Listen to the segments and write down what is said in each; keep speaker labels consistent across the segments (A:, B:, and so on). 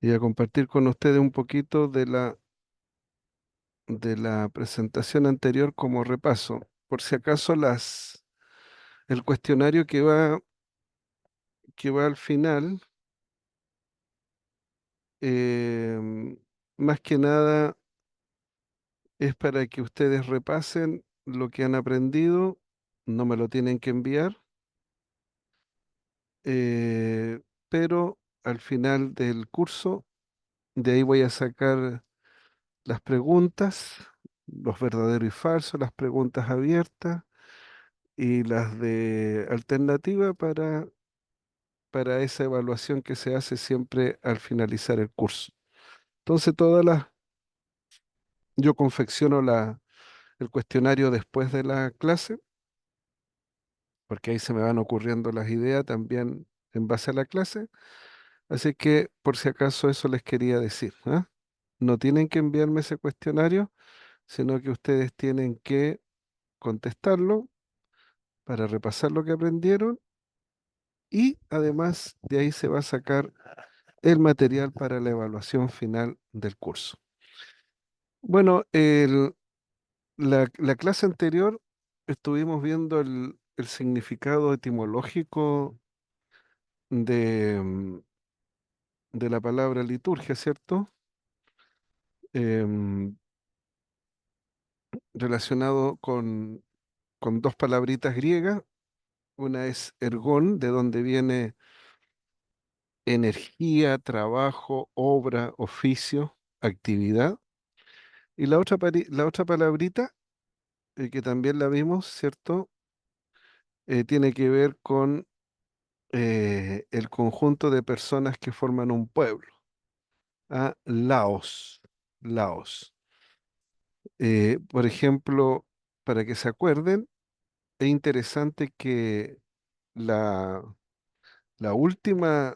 A: y a compartir con ustedes un poquito de la presentación anterior como repaso. Por si acaso el cuestionario que va al final, más que nada es para que ustedes repasen lo que han aprendido, no me lo tienen que enviar, pero al final del curso, de ahí voy a sacar las preguntas, los verdaderos y falsos, las preguntas abiertas y las de alternativa para esa evaluación que se hace siempre al finalizar el curso. Entonces, yo confecciono el cuestionario después de la clase, porque ahí se me van ocurriendo las ideas también en base a la clase. Así que, por si acaso, eso les quería decir, ¿ah? No tienen que enviarme ese cuestionario, sino que ustedes tienen que contestarlo para repasar lo que aprendieron y además de ahí se va a sacar el material para la evaluación final del curso. Bueno, la clase anterior estuvimos viendo el significado etimológico de, de la palabra liturgia, ¿cierto? Em, Relacionado con dos palabritas griegas. Una es ergón, de donde viene energía, trabajo, obra, oficio, actividad. Y la otra palabrita, que también la vimos, ¿cierto? Tiene que ver con el conjunto de personas que forman un pueblo. Laos, Laos. Por ejemplo, para que se acuerden, es interesante que la, la última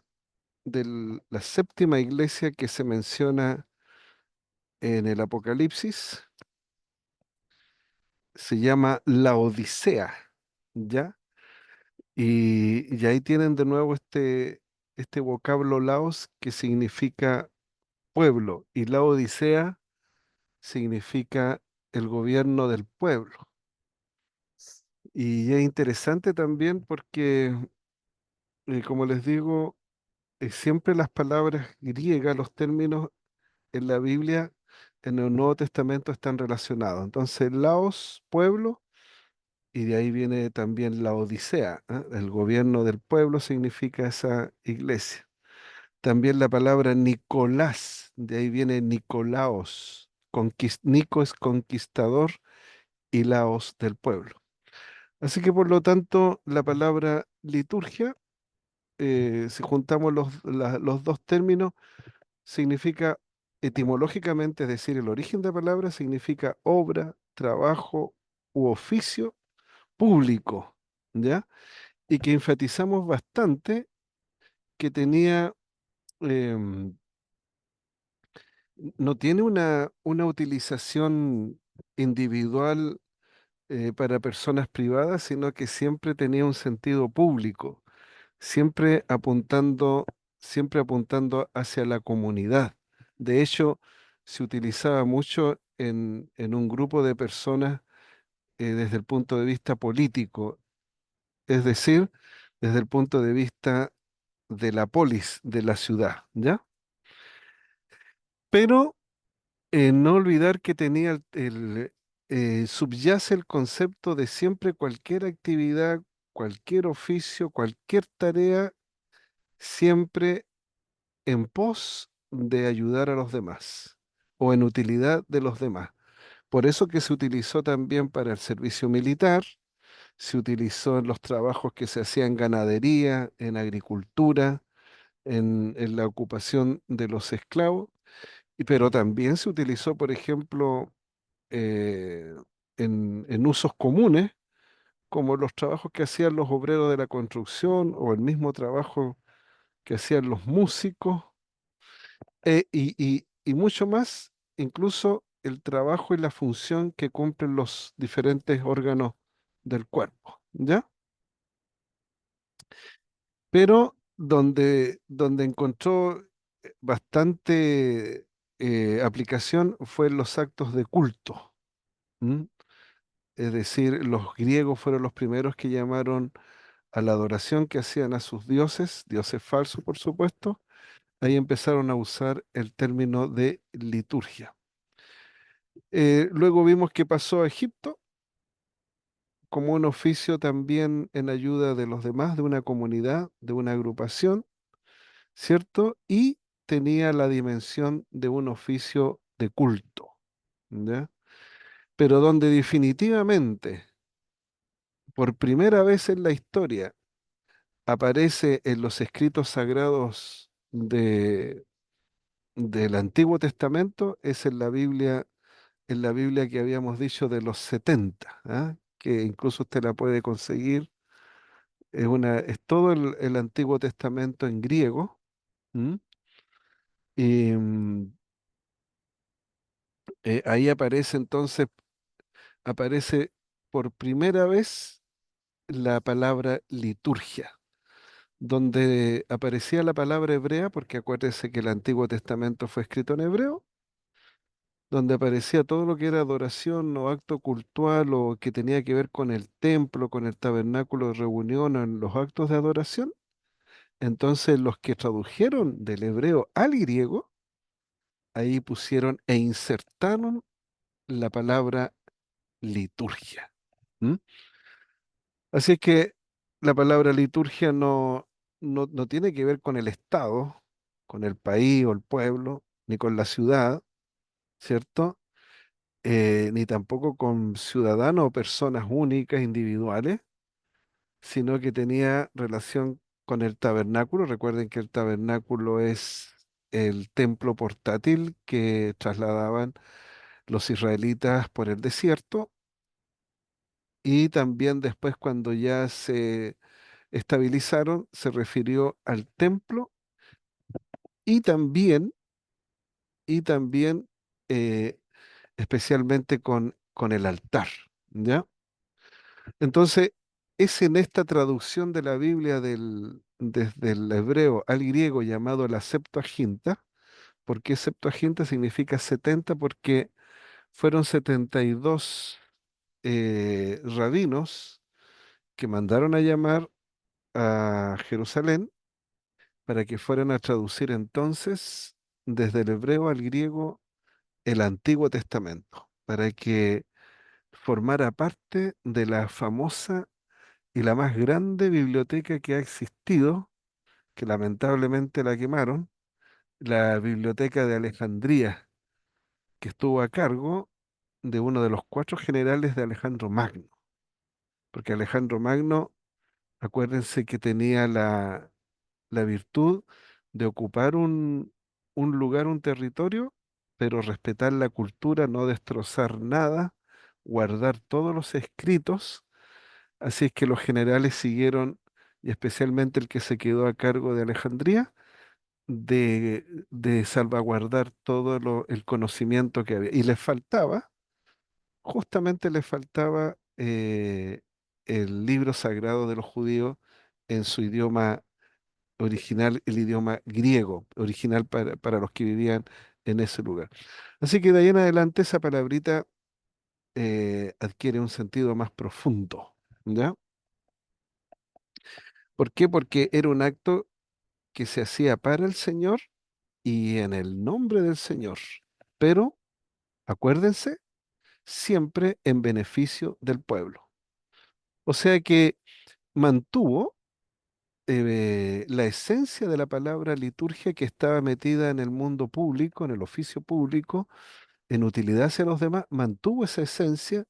A: la séptima iglesia que se menciona en el Apocalipsis se llama Laodicea, ¿ya? Y ahí tienen de nuevo este vocablo Laos que significa pueblo y la Odisea significa el gobierno del pueblo. Y es interesante también porque, como les digo, siempre las palabras griegas, los términos en la Biblia, en el Nuevo Testamento están relacionados. Entonces, Laos, pueblo, y de ahí viene también la Odisea, ¿ah? El gobierno del pueblo significa esa iglesia. También la palabra Nicolás, de ahí viene Nicolaos. Nico es conquistador y Laos del pueblo. Así que por lo tanto, la palabra liturgia, si juntamos los dos términos, significa etimológicamente, es decir, el origen de la palabra significa obra, trabajo u oficio público, ¿ya? Y que enfatizamos bastante que tenía em, no tiene una utilización individual para personas privadas, sino que siempre tenía un sentido público, siempre apuntando, siempre apuntando hacia la comunidad. De hecho, se utilizaba mucho en un grupo de personas desde el punto de vista político, es decir, desde el punto de vista de la polis, de la ciudad, ¿ya? Pero no olvidar que tenía subyace el concepto de siempre cualquier actividad, cualquier oficio, cualquier tarea, siempre en pos de ayudar a los demás o en utilidad de los demás. Por eso que se utilizó también para el servicio militar, se utilizó en los trabajos que se hacían en ganadería, en agricultura, en la ocupación de los esclavos, pero también se utilizó, por ejemplo, eh, en usos comunes, como los trabajos que hacían los obreros de la construcción o el mismo trabajo que hacían los músicos, y mucho más, incluso el trabajo y la función que cumplen los diferentes órganos del cuerpo, ¿ya? Pero donde encontró bastante aplicación fue en los actos de culto. ¿M? Es decir, los griegos fueron los primeros que llamaron a la adoración que hacían a sus dioses, dioses falsos, por supuesto. Ahí empezaron a usar el término de liturgia. Luego vimos que pasó a Egipto como un oficio también en ayuda de los demás, de una comunidad, de una agrupación, ¿cierto? Y tenía la dimensión de un oficio de culto, ¿ya? Pero donde definitivamente, por primera vez en la historia, aparece en los escritos sagrados del Antiguo Testamento es en la Biblia que habíamos dicho de los 70, ¿ah? Que incluso usted la puede conseguir. Es todo el Antiguo Testamento en griego. ¿M? Y ahí aparece entonces, aparece por primera vez la palabra liturgia, donde aparecía la palabra hebrea, porque acuérdese que el Antiguo Testamento fue escrito en hebreo, donde aparecía todo lo que era adoración o acto cultual o que tenía que ver con el templo, con el tabernáculo de reunión o en los actos de adoración. Entonces los que tradujeron del hebreo al griego, ahí pusieron e insertaron la palabra liturgia. ¿M? Así es que la palabra liturgia no tiene que ver con el Estado, con el país o el pueblo, ni con la ciudad, ¿cierto? Ni tampoco con ciudadanos o personas únicas, individuales, sino que tenía relación con el tabernáculo. Recuerden que el tabernáculo es el templo portátil que trasladaban los israelitas por el desierto y también después cuando ya se estabilizaron, se refirió al templo y también, y también eh, especialmente con el altar, ¿ya? Entonces, es en esta traducción de la Biblia desde el hebreo al griego llamado la Septuaginta. ¿Por qué Septuaginta significa 70? Porque fueron 72 rabinos que mandaron a llamar a Jerusalén para que fueran a traducir entonces desde el hebreo al griego el Antiguo Testamento, para que formara parte de la famosa y la más grande biblioteca que ha existido, que lamentablemente la quemaron, la Biblioteca de Alejandría, que estuvo a cargo de uno de los cuatro generales de Alejandro Magno, porque Alejandro Magno, acuérdense que tenía la virtud de ocupar un lugar, un territorio, pero respetar la cultura, no destrozar nada, guardar todos los escritos. Así es que los generales siguieron, y especialmente el que se quedó a cargo de Alejandría, de salvaguardar todo el conocimiento que había. Y les faltaba, justamente les faltaba el libro sagrado de los judíos en su idioma original, el idioma griego, original para los que vivían en ese lugar. Así que de ahí en adelante esa palabrita adquiere un sentido más profundo, ¿ya? ¿Por qué? Porque era un acto que se hacía para el Señor y en el nombre del Señor. Pero, acuérdense, siempre en beneficio del pueblo. O sea que mantuvo la esencia de la palabra liturgia que estaba metida en el mundo público, en el oficio público, en utilidad hacia los demás, mantuvo esa esencia,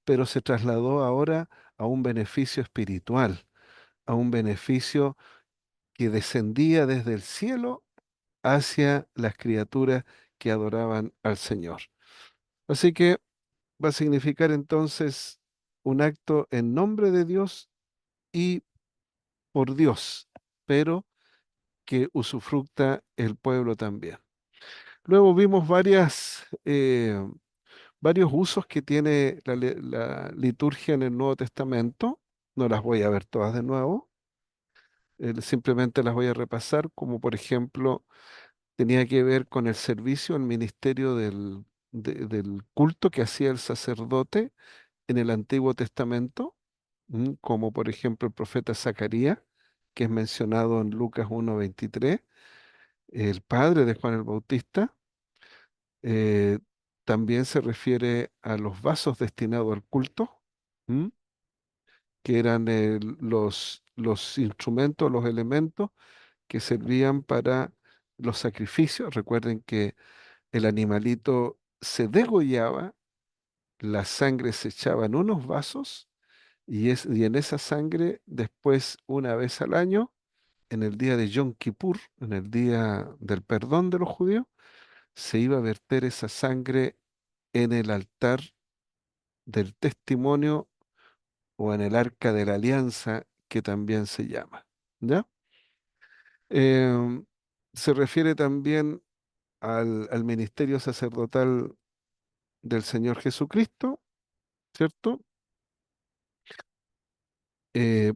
A: pero se trasladó ahora a un beneficio espiritual, a un beneficio que descendía desde el cielo hacia las criaturas que adoraban al Señor. Así que va a significar entonces un acto en nombre de Dios y por Dios, pero que usufructa el pueblo también. Luego vimos varios usos que tiene la liturgia en el Nuevo Testamento. No las voy a ver todas de nuevo, simplemente las voy a repasar, como por ejemplo tenía que ver con el servicio, el ministerio del culto que hacía el sacerdote en el Antiguo Testamento, como por ejemplo el profeta Zacarías, que es mencionado en Lucas 1:23, el padre de Juan el Bautista. eh, También se refiere a los vasos destinados al culto, ¿m? Que eran los instrumentos, los elementos que servían para los sacrificios. Recuerden que el animalito se degollaba, la sangre se echaba en unos vasos y en esa sangre después, una vez al año, en el día de Yom Kippur, en el día del perdón de los judíos, se iba a verter esa sangre en el altar del testimonio o en el arca de la alianza, que también se llama. ¿Ya? Em, Se refiere también al ministerio sacerdotal del Señor Jesucristo, ¿cierto?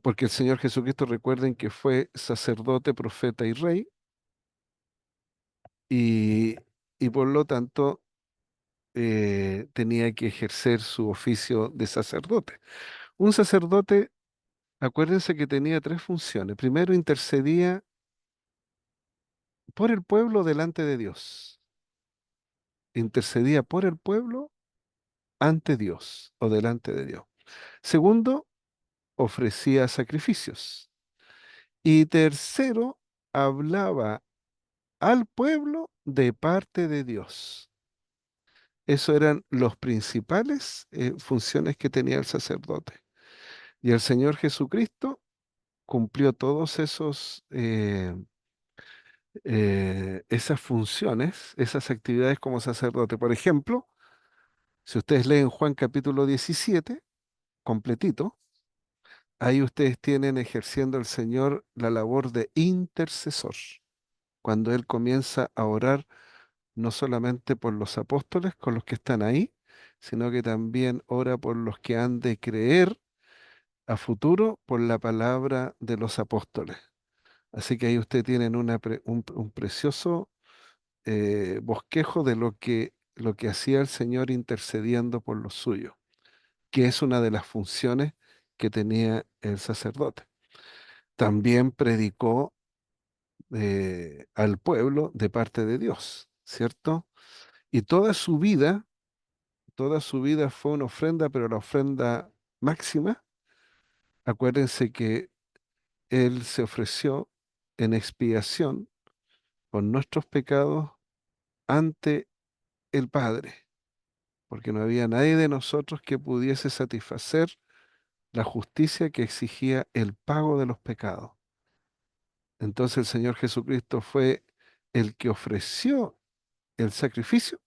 A: Porque el Señor Jesucristo, recuerden que fue sacerdote, profeta y rey, y, y por lo tanto tenía que ejercer su oficio de sacerdote. Un sacerdote, acuérdense que tenía tres funciones. Primero, intercedía por el pueblo delante de Dios. Intercedía por el pueblo ante Dios o delante de Dios. Segundo, ofrecía sacrificios. Y tercero, hablaba al pueblo de parte de Dios. Eso eran los principales funciones que tenía el sacerdote. Y el Señor Jesucristo cumplió todos esas funciones, esas actividades como sacerdote. Por ejemplo, si ustedes leen Juan capítulo 17 completito, ahí ustedes tienen ejerciendo el Señor la labor de intercesor, cuando Él comienza a orar no solamente por los apóstoles con los que están ahí, sino que también ora por los que han de creer a futuro por la palabra de los apóstoles. Así que ahí ustedes tienen un precioso bosquejo de lo que hacía el Señor intercediendo por los suyos, que es una de las funciones que tenía el sacerdote. También predicó al pueblo de parte de Dios, ¿cierto? Y toda su vida fue una ofrenda, pero la ofrenda máxima, acuérdense que Él se ofreció en expiación por nuestros pecados ante el Padre, porque no había nadie de nosotros que pudiese satisfacer la justicia que exigía el pago de los pecados. Entonces el Señor Jesucristo fue el que ofreció el sacrificio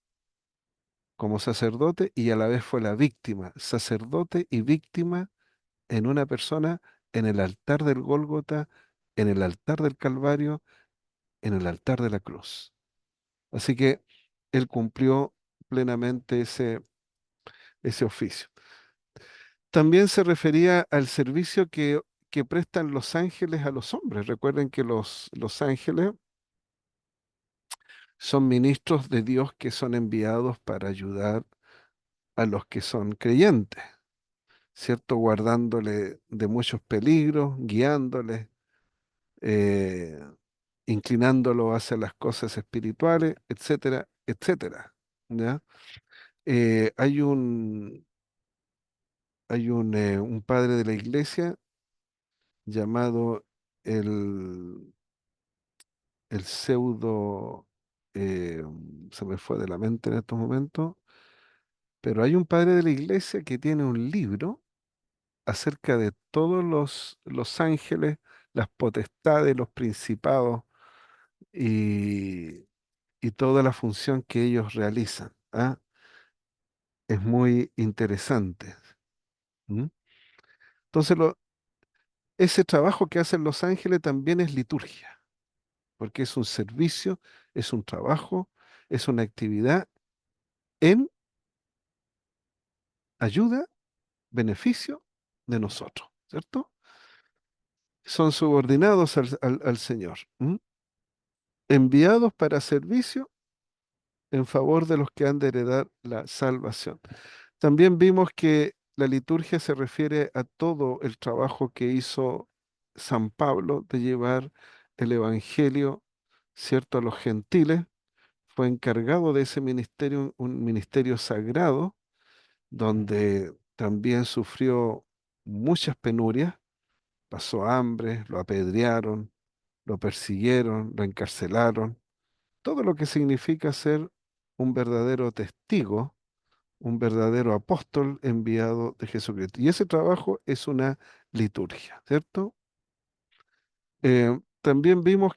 A: como sacerdote y a la vez fue la víctima, sacerdote y víctima en una persona, en el altar del Gólgota, en el altar del Calvario, en el altar de la cruz. Así que él cumplió plenamente ese oficio. También se refería al servicio que prestan los ángeles a los hombres. Recuerden que los ángeles son ministros de Dios que son enviados para ayudar a los que son creyentes, ¿cierto? Guardándole de muchos peligros, guiándoles, eh, inclinándolo hacia las cosas espirituales, etcétera, etcétera. ¿Ya? Eh, hay un, un padre de la iglesia llamado el, el pseudo, eh, se me fue de la mente en estos momentos, pero hay un padre de la iglesia que tiene un libro acerca de todos los ángeles, las potestades, los principados y, y toda la función que ellos realizan. ¿Ah? Es muy interesante. ¿M? Entonces, ese trabajo que hacen los ángeles también es liturgia, porque es un servicio, es un trabajo, es una actividad en ayuda, beneficio de nosotros, ¿cierto? Son subordinados al Señor. ¿M? enviados para servicio en favor de los que han de heredar la salvación. También vimos que la liturgia se refiere a todo el trabajo que hizo San Pablo de llevar el Evangelio, ¿cierto?, a los gentiles. Fue encargado de ese ministerio, un ministerio sagrado, donde también sufrió muchas penurias, pasó hambre, lo apedrearon, lo persiguieron, lo encarcelaron, todo lo que significa ser un verdadero testigo, un verdadero apóstol enviado de Jesucristo. Y ese trabajo es una liturgia, ¿cierto? También vimos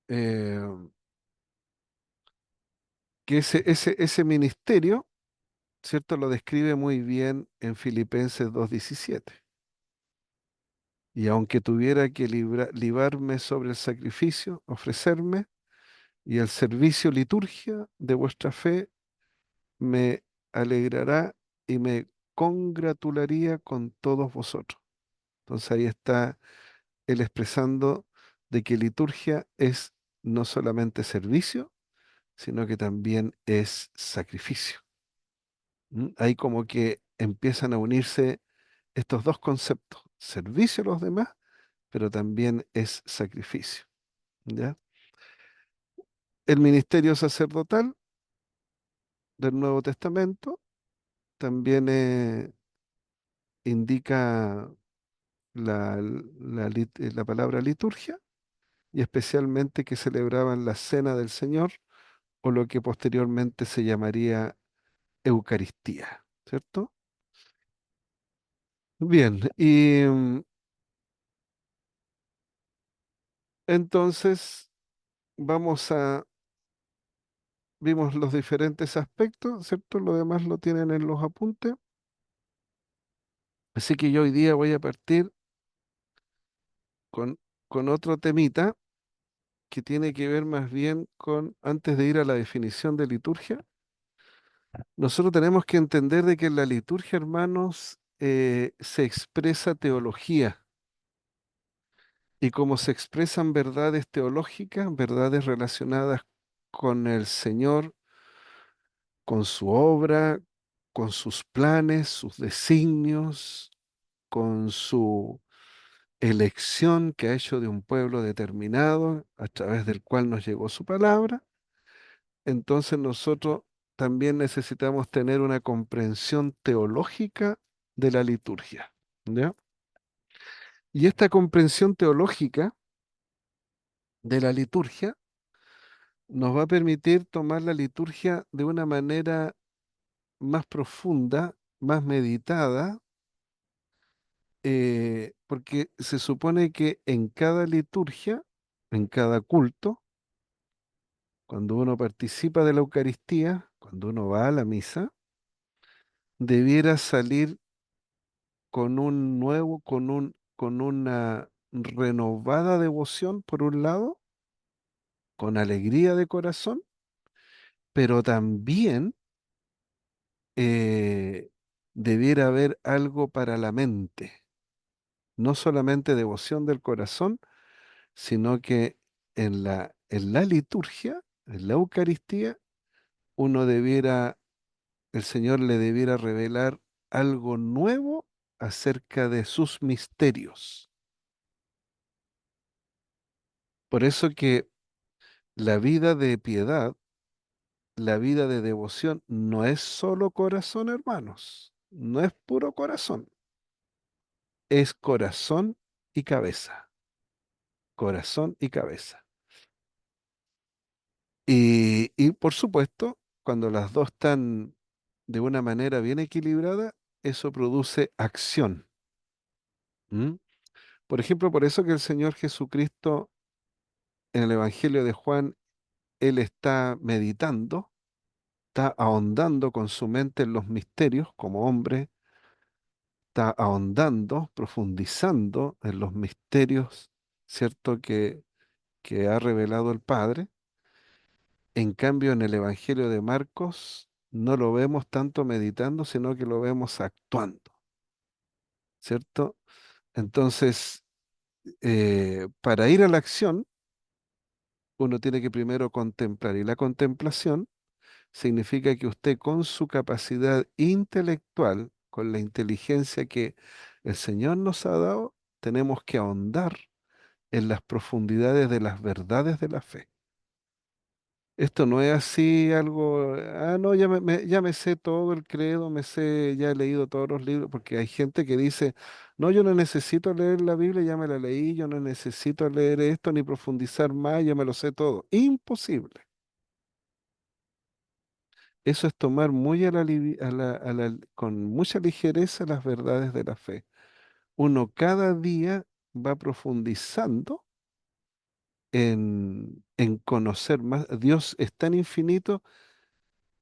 A: eh, que ese ministerio, ¿cierto? Lo describe muy bien en Filipenses 2:17. Y aunque tuviera que libarme sobre el sacrificio, ofrecerme, y el servicio liturgia de vuestra fe, me alegrará y me congratularía con todos vosotros. Entonces ahí está él expresando de que liturgia es no solamente servicio, sino que también es sacrificio. ¿Mm? Ahí como que empiezan a unirse estos dos conceptos, servicio a los demás, pero también es sacrificio. ¿Ya? El ministerio sacerdotal del Nuevo Testamento también indica la palabra liturgia, y especialmente que celebraban la cena del Señor o lo que posteriormente se llamaría Eucaristía, ¿cierto? Bien, y entonces vamos a, vimos los diferentes aspectos, ¿cierto? Lo demás lo tienen en los apuntes. Así que yo hoy día voy a partir con, con otro temita que tiene que ver más bien con, antes de ir a la definición de liturgia, nosotros tenemos que entender de que en la liturgia, hermanos, se expresa teología. Y como se expresan verdades teológicas, verdades relacionadas con el Señor, con su obra, con sus planes, sus designios, con su elección que ha hecho de un pueblo determinado, a través del cual nos llegó su palabra, entonces nosotros también necesitamos tener una comprensión teológica de la liturgia, ¿ya? Y esta comprensión teológica de la liturgia nos va a permitir tomar la liturgia de una manera más profunda, más meditada, porque se supone que en cada liturgia, en cada culto, cuando uno participa de la Eucaristía, cuando uno va a la misa, debiera salir con un nuevo, con una renovada devoción, por un lado, con alegría de corazón, pero también eh, debiera haber algo para la mente, no solamente devoción del corazón, sino que en la liturgia, en la Eucaristía, uno debiera, el Señor le debiera revelar algo nuevo acerca de sus misterios. Por eso que la vida de piedad, la vida de devoción, no es solo corazón, hermanos, no es puro corazón, es corazón y cabeza, corazón y cabeza. Y por supuesto, cuando las dos están de una manera bien equilibrada, eso produce acción. ¿M? Por ejemplo, por eso que el Señor Jesucristo en el Evangelio de Juan, Él está meditando, está ahondando con su mente en los misterios como hombre, está ahondando, profundizando en los misterios, ¿cierto? Que ha revelado el Padre. En cambio, en el Evangelio de Marcos no lo vemos tanto meditando, sino que lo vemos actuando, ¿cierto? Entonces, para ir a la acción, uno tiene que primero contemplar. Y la contemplación significa que usted con su capacidad intelectual, con la inteligencia que el Señor nos ha dado, tenemos que ahondar en las profundidades de las verdades de la fe. Esto no es así algo, no, ya me sé todo el credo, ya he leído todos los libros, porque hay gente que dice, no, yo no necesito leer la Biblia, ya me la leí, yo no necesito leer esto ni profundizar más, ya me lo sé todo. Imposible. Eso es tomar muy a la, con mucha ligereza las verdades de la fe. Uno cada día va profundizando en conocer más. Dios es tan infinito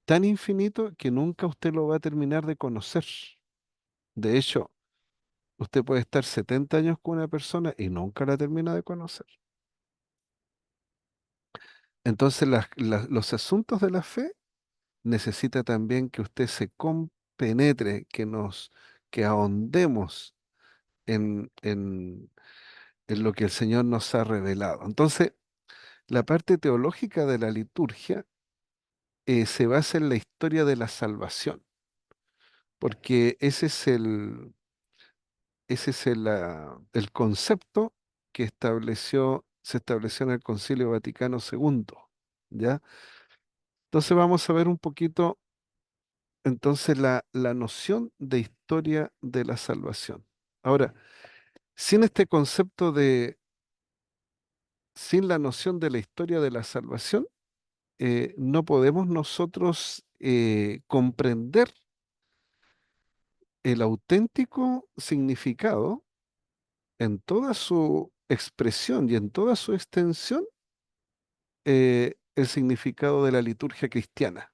A: que nunca usted lo va a terminar de conocer. De hecho, usted puede estar 70 años con una persona y nunca la termina de conocer. Entonces, los asuntos de la fe necesita también que usted se compenetre, que ahondemos en lo que el Señor nos ha revelado. Entonces, la parte teológica de la liturgia se basa en la historia de la salvación, porque ese es el concepto que se estableció en el Concilio Vaticano II, ¿ya? Entonces vamos a ver un poquito entonces la noción de historia de la salvación. Ahora, sin este concepto sin la noción de la historia de la salvación, no podemos nosotros comprender el auténtico significado en toda su expresión y en toda su extensión, el significado de la liturgia cristiana.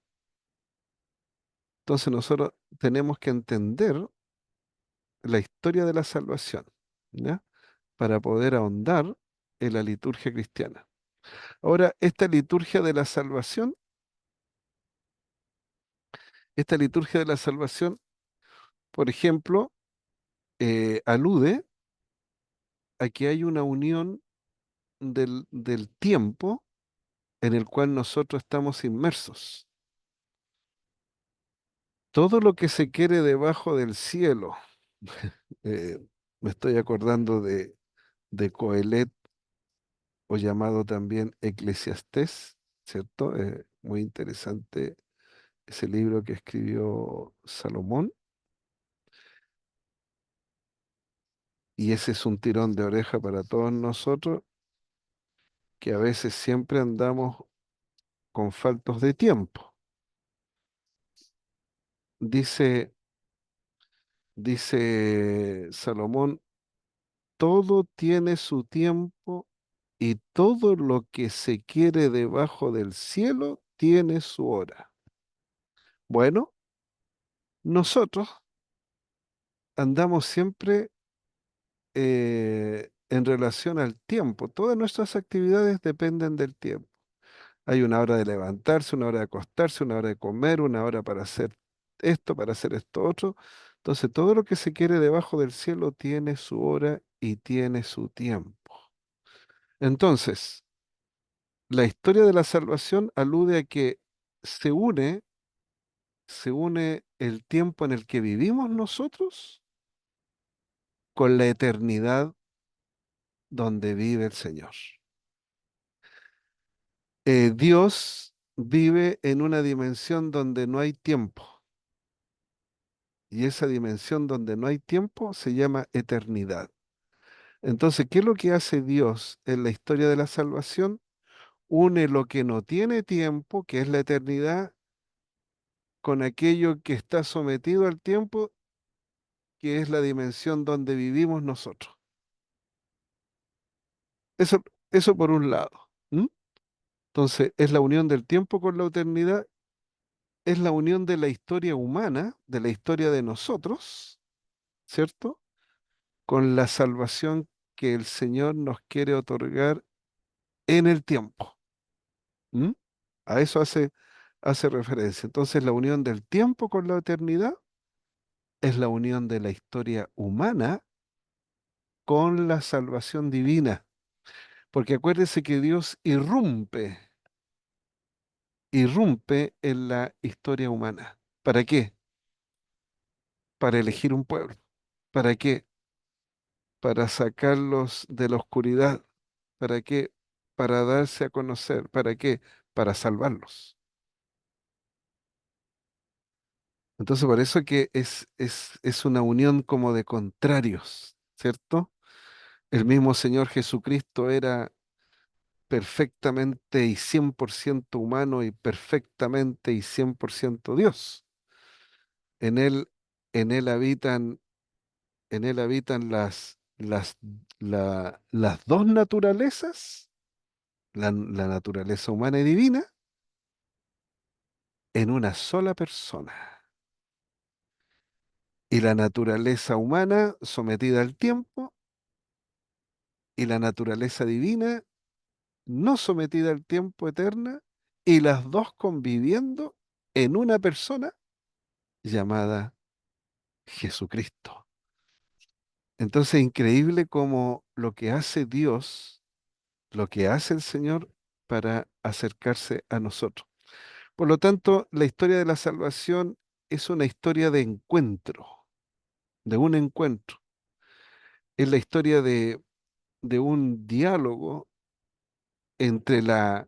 A: Entonces nosotros tenemos que entender la historia de la salvación, ¿ya? Para poder ahondar en la liturgia cristiana. Ahora, esta liturgia de la salvación, por ejemplo, alude a que hay una unión del tiempo en el cual nosotros estamos inmersos. Todo lo que se quiere debajo del cielo, eh, me estoy acordando de Coelet, o llamado también Eclesiastés, ¿cierto? Muy interesante ese libro que escribió Salomón, y ese es un tirón de oreja para todos nosotros, que a veces siempre andamos con faltos de tiempo. Dice, dice Salomón, todo tiene su tiempo y todo lo que se quiere debajo del cielo tiene su hora. Bueno, nosotros andamos siempre en relación al tiempo. Todas nuestras actividades dependen del tiempo. Hay una hora de levantarse, una hora de acostarse, una hora de comer, una hora para hacer esto otro. Entonces, todo lo que se quiere debajo del cielo tiene su hora y tiene su tiempo. Entonces, la historia de la salvación alude a que se une, se une el tiempo en el que vivimos nosotros con la eternidad donde vive el Señor. Dios vive en una dimensión donde no hay tiempo, y esa dimensión donde no hay tiempo se llama eternidad. Entonces, ¿qué es lo que hace Dios en la historia de la salvación? Une lo que no tiene tiempo, que es la eternidad, con aquello que está sometido al tiempo, que es la dimensión donde vivimos nosotros. Eso, eso por un lado. ¿M? Entonces, es la unión del tiempo con la eternidad, es la unión de la historia humana, de la historia de nosotros, ¿cierto? Con la salvación que el Señor nos quiere otorgar en el tiempo. ¿M? A eso hace referencia. Entonces, la unión del tiempo con la eternidad es la unión de la historia humana con la salvación divina. Porque acuérdese que Dios irrumpe en la historia humana. ¿Para qué? Para elegir un pueblo. ¿Para qué? Para sacarlos de la oscuridad. ¿Para qué? Para darse a conocer. ¿Para qué? Para salvarlos. Entonces, por eso que es una unión como de contrarios, ¿cierto? El mismo Señor Jesucristo era perfectamente y 100% humano y perfectamente y 100% Dios. En él, en él habitan, en él habitan las dos naturalezas, la naturaleza humana y divina, en una sola persona. Y la naturaleza humana sometida al tiempo y la naturaleza divina no sometida al tiempo eterna y las dos conviviendo en una persona llamada Jesucristo. Entonces, increíble como lo que hace Dios, lo que hace el Señor para acercarse a nosotros. Por lo tanto, la historia de la salvación es una historia de encuentro, de un encuentro. Es la historia de un diálogo entre la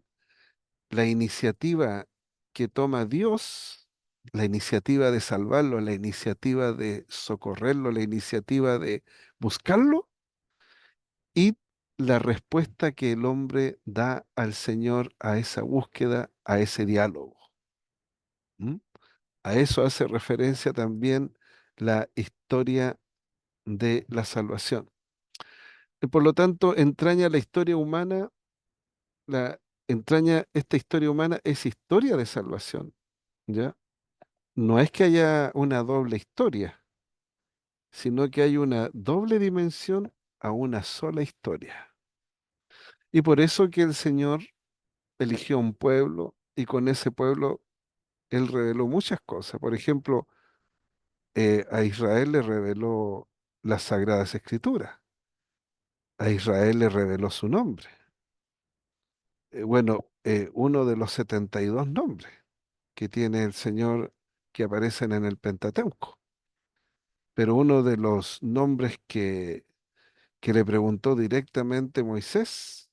A: iniciativa que toma Dios, la iniciativa de salvarlo, la iniciativa de socorrerlo, la iniciativa de buscarlo y la respuesta que el hombre da al Señor a esa búsqueda, a ese diálogo. ¿M? A eso hace referencia también la historia de la salvación. Y por lo tanto, entraña la historia humana, entraña esta historia humana es historia de salvación, ¿ya? No es que haya una doble historia, sino que hay una doble dimensión a una sola historia. Y por eso que el Señor eligió un pueblo y con ese pueblo Él reveló muchas cosas. Por ejemplo, a Israel le reveló las Sagradas Escrituras. A Israel le reveló su nombre. Uno de los 72 nombres que tiene el Señor que aparecen en el Pentateuco. Pero uno de los nombres que le preguntó directamente Moisés,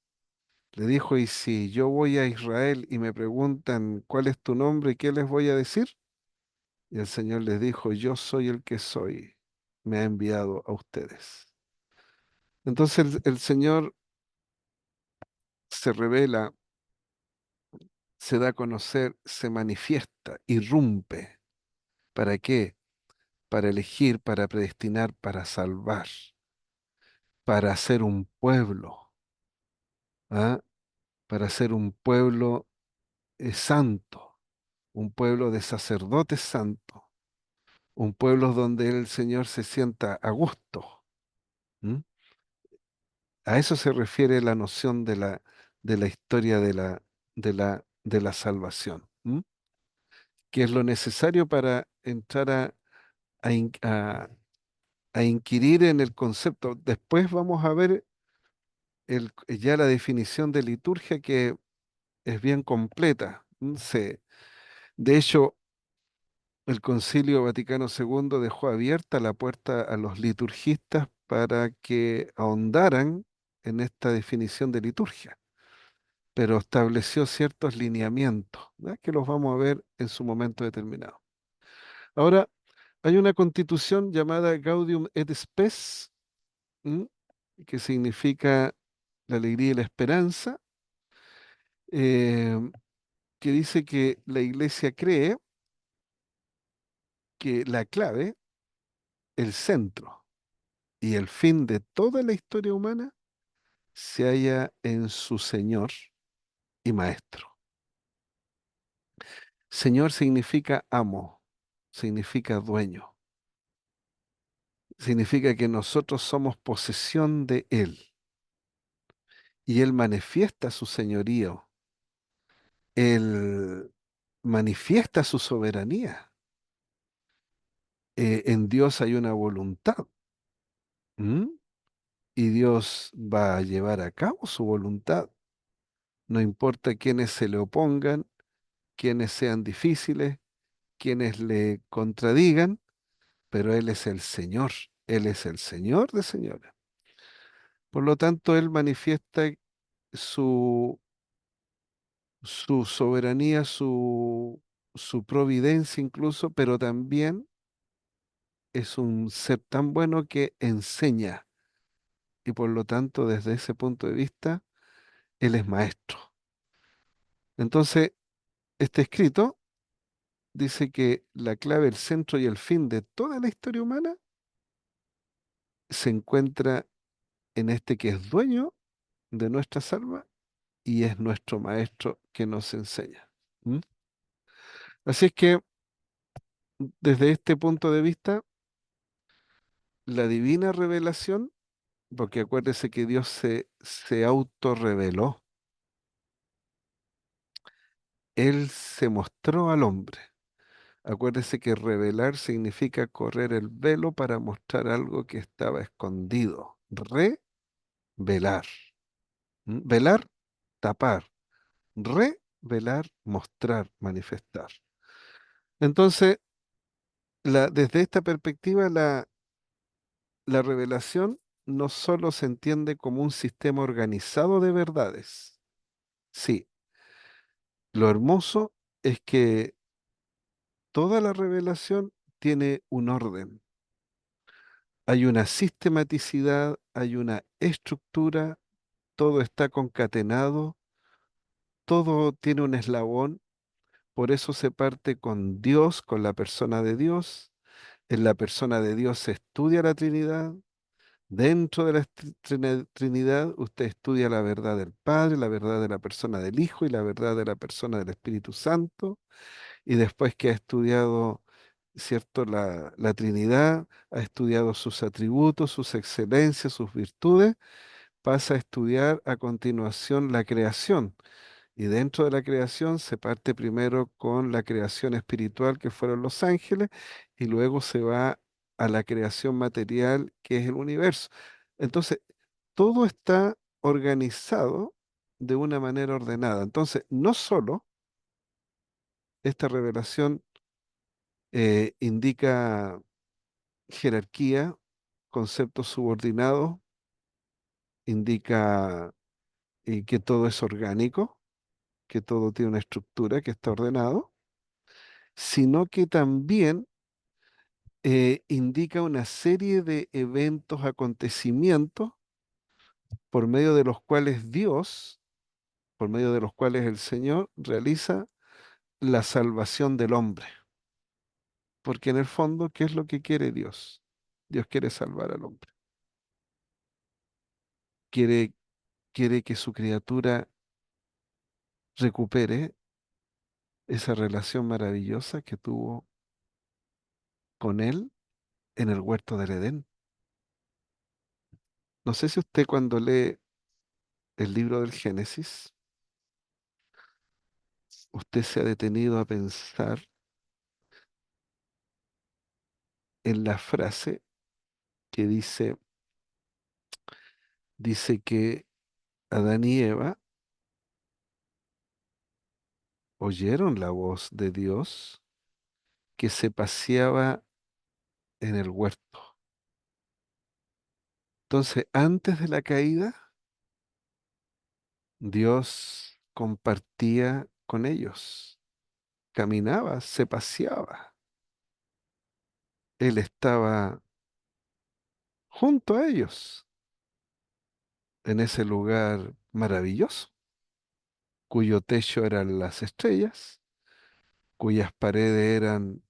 A: le dijo, ¿y si yo voy a Israel y me preguntan cuál es tu nombre, qué les voy a decir? Y el Señor les dijo, yo soy el que soy, me ha enviado a ustedes. Entonces el Señor se revela, se da a conocer, se manifiesta, irrumpe. ¿Para qué? Para elegir, para predestinar, para salvar, para hacer un pueblo, ¿ah? Para hacer un pueblo santo, un pueblo de sacerdotes santos, un pueblo donde el Señor se sienta a gusto. ¿M? A eso se refiere la noción de la historia de la salvación. ¿M? Que es lo necesario para entrar a in- a- a inquirir en el concepto. Después vamos a ver ya la definición de liturgia que es bien completa. De hecho, el Concilio Vaticano II dejó abierta la puerta a los liturgistas para que ahondaran en esta definición de liturgia, pero estableció ciertos lineamientos, ¿ya? Que los vamos a ver en su momento determinado. Ahora, hay una constitución llamada Gaudium et Spes, ¿m? Que significa la alegría y la esperanza, eh, que dice que la Iglesia cree que la clave, el centro y el fin de toda la historia humana se halla en su Señor y Maestro. Señor significa amo, significa dueño, significa que nosotros somos posesión de Él y Él manifiesta su señorío, Él manifiesta su soberanía. En Dios hay una voluntad. ¿M? y Dios va a llevar a cabo su voluntad. No importa quiénes se le opongan, quiénes sean difíciles, quienes le contradigan, pero Él es el Señor. Él es el Señor de señores. Por lo tanto, Él manifiesta su, su soberanía, su providencia incluso, pero también es un ser tan bueno que enseña. Y por lo tanto, desde ese punto de vista, Él es maestro. Entonces, este escrito dice que la clave, el centro y el fin de toda la historia humana se encuentra en este que es dueño de nuestras almas y es nuestro maestro que nos enseña. ¿Mm? Así es que desde este punto de vista, la divina revelación, porque acuérdese que Dios se autorreveló, Él se mostró al hombre. Acuérdese que revelar significa correr el velo para mostrar algo que estaba escondido. Revelar. ¿Mm? Velar, tapar. Revelar, mostrar, manifestar. Entonces, desde esta perspectiva, la revelación no solo se entiende como un sistema organizado de verdades. Sí, lo hermoso es que toda la revelación tiene un orden. Hay una sistematicidad, hay una estructura, todo está concatenado, todo tiene un eslabón. Por eso se parte con Dios, con la persona de Dios. En la persona de Dios se estudia la Trinidad. Dentro de la Trinidad, usted estudia la verdad del Padre, la verdad de la persona del Hijo y la verdad de la persona del Espíritu Santo. Y después que ha estudiado, ¿cierto?, la Trinidad, ha estudiado sus atributos, sus excelencias, sus virtudes, pasa a estudiar a continuación la creación. Y dentro de la creación se parte primero con la creación espiritual que fueron los ángeles y luego se va a la creación material que es el universo. Entonces, todo está organizado de una manera ordenada. Entonces, no solo esta revelación indica jerarquía, conceptos subordinados, indica que todo es orgánico, que todo tiene una estructura, que está ordenado, sino que también indica una serie de eventos, acontecimientos, por medio de los cuales Dios, por medio de los cuales el Señor realiza la salvación del hombre. Porque en el fondo, ¿qué es lo que quiere Dios? Dios quiere salvar al hombre. Quiere, quiere que su criatura recupere esa relación maravillosa que tuvo con Él en el huerto del Edén. No sé si usted cuando lee el libro del Génesis, usted se ha detenido a pensar en la frase que dice que Adán y Eva oyeron la voz de Dios que se paseaba en el huerto. Entonces, antes de la caída, Dios compartía con ellos, caminaba, se paseaba. Él estaba junto a ellos en ese lugar maravilloso, cuyo techo eran las estrellas, cuyas paredes eran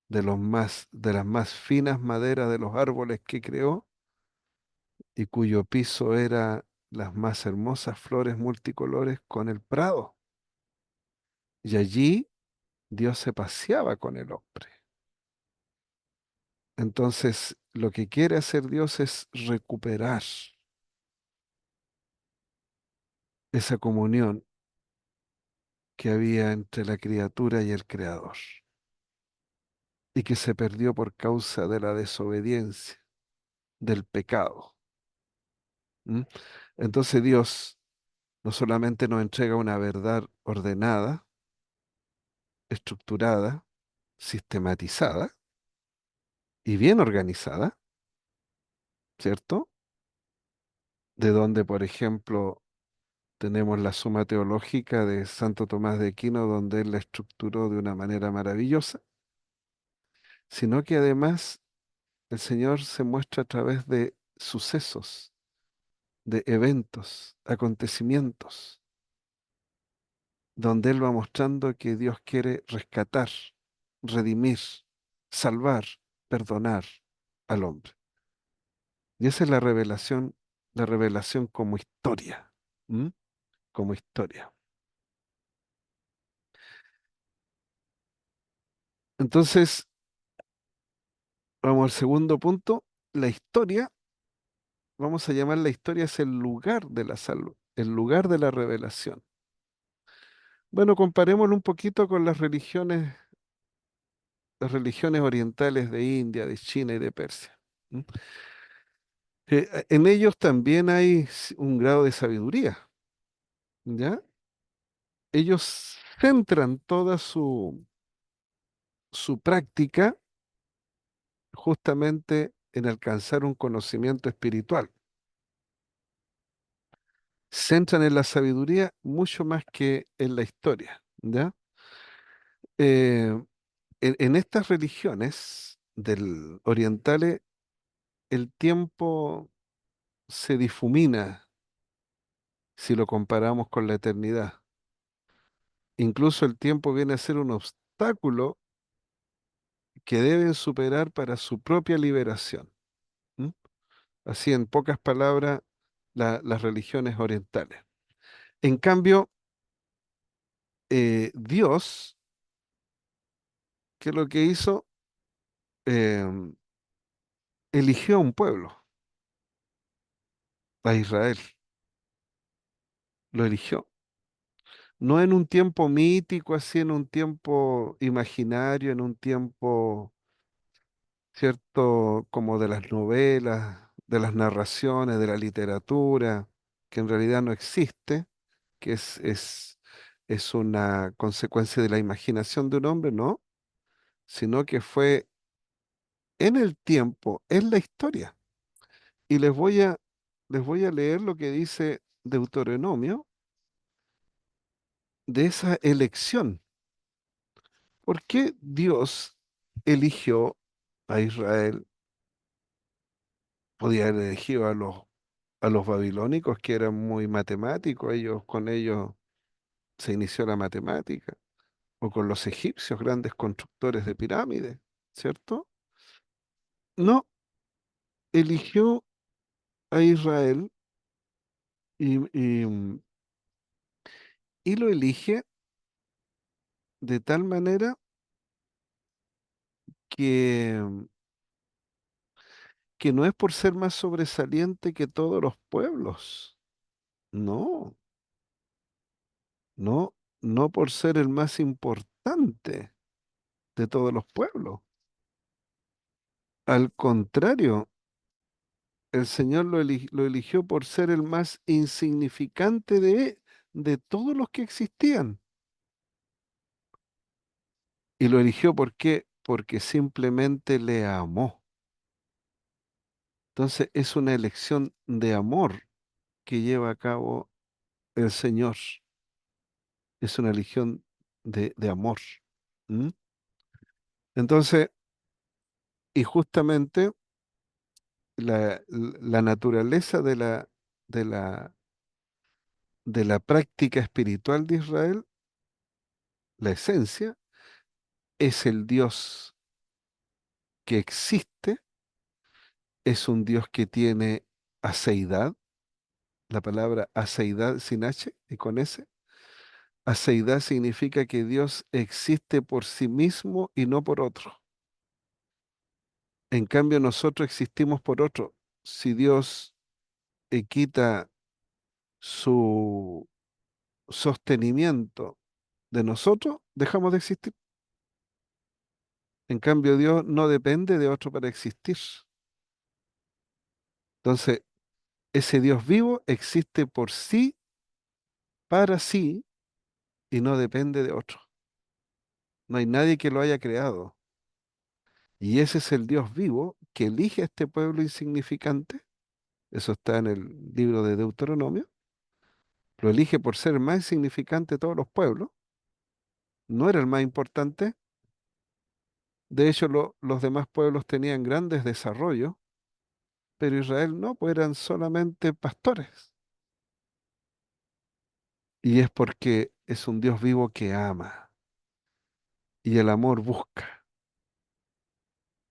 A: de las más finas maderas de los árboles que creó y cuyo piso era las más hermosas flores multicolores con el prado. Y allí Dios se paseaba con el hombre. Entonces, lo que quiere hacer Dios es recuperar esa comunión que había entre la criatura y el Creador y que se perdió por causa de la desobediencia, del pecado. ¿Mm? Entonces Dios no solamente nos entrega una verdad ordenada, estructurada, sistematizada y bien organizada, ¿cierto? De donde, por ejemplo, tenemos la Suma Teológica de Santo Tomás de Aquino, donde él la estructuró de una manera maravillosa, sino que además el Señor se muestra a través de sucesos, de eventos, acontecimientos, donde Él va mostrando que Dios quiere rescatar, redimir, salvar, perdonar al hombre. Y esa es la revelación como historia, ¿m? Como historia. Entonces, vamos al segundo punto. La historia, vamos a llamar la historia es el lugar de la salud, el lugar de la revelación. Bueno, comparémoslo un poquito con las religiones orientales de India, de China y de Persia. ¿M? En ellos también hay un grado de sabiduría, ¿ya? Ellos centran toda su práctica justamente en alcanzar un conocimiento espiritual. Centran en la sabiduría mucho más que en la historia, ¿ya? Eh, en estas religiones del orientales, el tiempo se difumina si lo comparamos con la eternidad. Incluso el tiempo viene a ser un obstáculo que deben superar para su propia liberación. ¿M? Así, en pocas palabras, las religiones orientales. En cambio, Dios, ¿qué es lo que hizo? Em, Eligió a un pueblo, a Israel, lo eligió. No en un tiempo mítico, así en un tiempo imaginario, en un tiempo, ¿cierto? Como de las novelas, de las narraciones, de la literatura, que en realidad no existe, que es una consecuencia de la imaginación de un hombre, no, sino que fue en el tiempo, en la historia. Y les voy a leer lo que dice Deuteronomio de esa elección. ¿Por qué Dios eligió a Israel? Podía haber elegido a los babilónicos, que eran muy matemáticos, con ellos se inició la matemática, o con los egipcios, grandes constructores de pirámides, ¿cierto? No, eligió a Israel y, y, mm, y lo elige de tal manera que, que no es por ser más sobresaliente que todos los pueblos, no, no, no por ser el más importante de todos los pueblos. Al contrario, el Señor lo eligió por ser el más insignificante de todos los que existían. Y lo eligió ¿por qué? Porque simplemente le amó. Entonces es una elección de amor que lleva a cabo el Señor. Es una elección de amor. ¿M? Entonces, y justamente la naturaleza de la, de la práctica espiritual de Israel, la esencia, es el Dios que existe, es un Dios que tiene aceidad, la palabra aceidad sin H y con S. Aceidad significa que Dios existe por sí mismo y no por otro. En cambio, nosotros existimos por otro. Si Dios quita su sostenimiento de nosotros, dejamos de existir. En cambio, Dios no depende de otro para existir. Entonces, Ese Dios vivo existe por sí, para sí, y no depende de otro. No hay nadie que lo haya creado. Y ese es el Dios vivo que elige a este pueblo insignificante. Eso está en el libro de Deuteronomio. Lo elige por ser el más insignificante de todos los pueblos. No era el más importante. De hecho, los demás pueblos tenían grandes desarrollos, pero Israel no, pues eran solamente pastores. Y es porque es un Dios vivo que ama. Y el amor busca,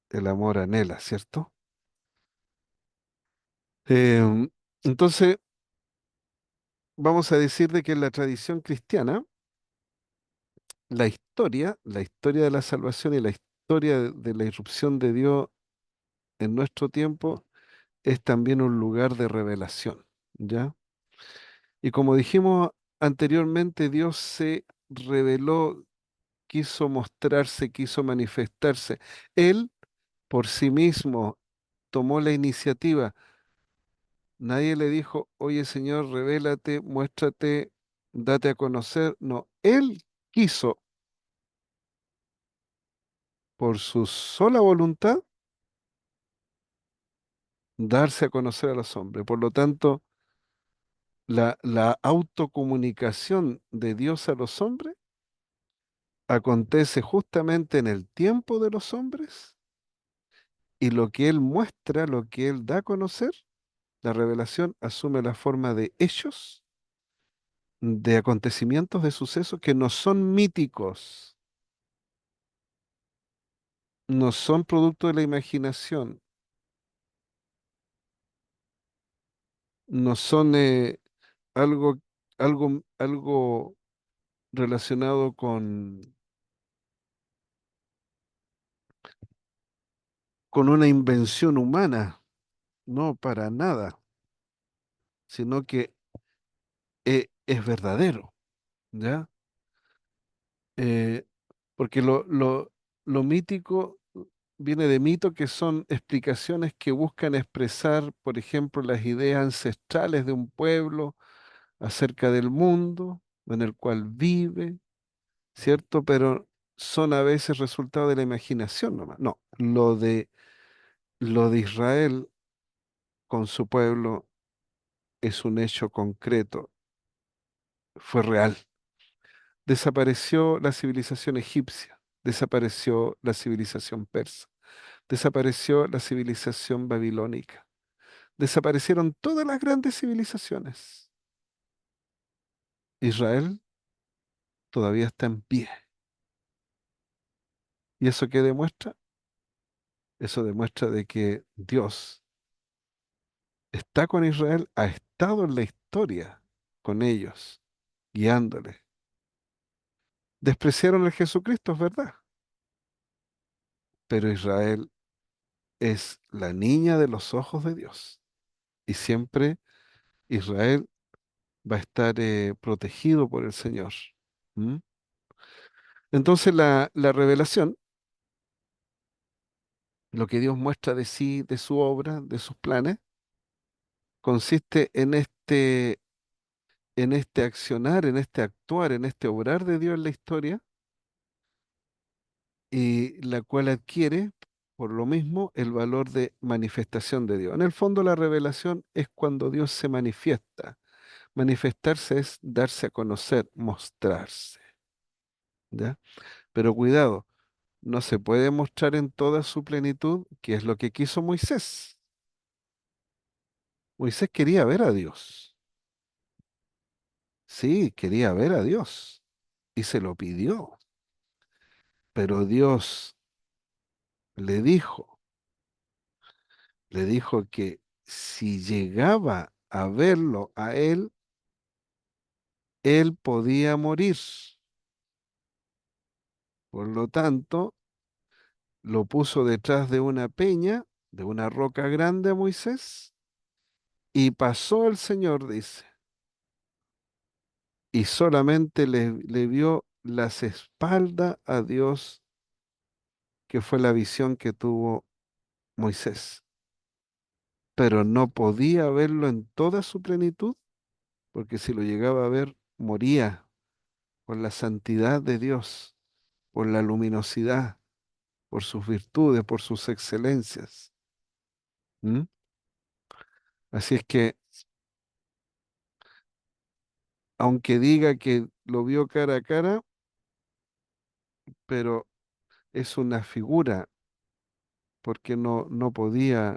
A: el amor anhela, ¿cierto? Em, entonces, vamos a decir de que en la tradición cristiana, la historia de la salvación y la historia de la irrupción de Dios en nuestro tiempo es también un lugar de revelación, ¿ya? Y como dijimos anteriormente, Dios se reveló, quiso mostrarse, quiso manifestarse. Él por sí mismo tomó la iniciativa. Nadie le dijo, oye Señor, revélate, muéstrate, date a conocer. No, Él quiso por su sola voluntad darse a conocer a los hombres. Por lo tanto, la autocomunicación de Dios a los hombres acontece justamente en el tiempo de los hombres y lo que Él muestra, lo que Él da a conocer, la revelación asume la forma de hechos, de acontecimientos, de sucesos que no son míticos, no son producto de la imaginación, no son algo, algo relacionado con una invención humana, no para nada, sino que es verdadero, ¿ya? Eh, porque lo mítico viene de mito, que son explicaciones que buscan expresar, por ejemplo, las ideas ancestrales de un pueblo acerca del mundo en el cual vive, ¿cierto? Pero son a veces resultado de la imaginación nomás. No, lo de Israel con su pueblo es un hecho concreto, fue real. Desapareció la civilización egipcia, desapareció la civilización persa, desapareció la civilización babilónica, desaparecieron todas las grandes civilizaciones. Israel todavía está en pie. ¿Y eso qué demuestra? Eso demuestra de que Dios está con Israel, ha estado en la historia con ellos, guiándoles. Despreciaron a Jesucristo, es verdad, pero Israel es la niña de los ojos de Dios. Y siempre Israel va a estar protegido por el Señor. ¿Mm? Entonces la revelación, lo que Dios muestra de sí, de su obra, de sus planes, consiste en este accionar, en este actuar, en este obrar de Dios en la historia, y la cual adquiere, por lo mismo, el valor de manifestación de Dios. En el fondo, la revelación es cuando Dios se manifiesta. Manifestarse es darse a conocer, mostrarse, ¿ya? Pero cuidado, no se puede mostrar en toda su plenitud, que es lo que quiso Moisés. Moisés quería ver a Dios. Sí, quería ver a Dios y se lo pidió, pero Dios le dijo, le dijo que si llegaba a verlo a él, él podía morir. Por lo tanto, lo puso detrás de una peña, de una roca grande a Moisés, y pasó el Señor, dice, y solamente le vio las espaldas a Dios, que fue la visión que tuvo Moisés. pero no podía verlo en toda su plenitud, porque si lo llegaba a ver, moría por la santidad de Dios, por la luminosidad, por sus virtudes, por sus excelencias. ¿Mm? Así es que, aunque diga que lo vio cara a cara, pero es una figura, porque no podía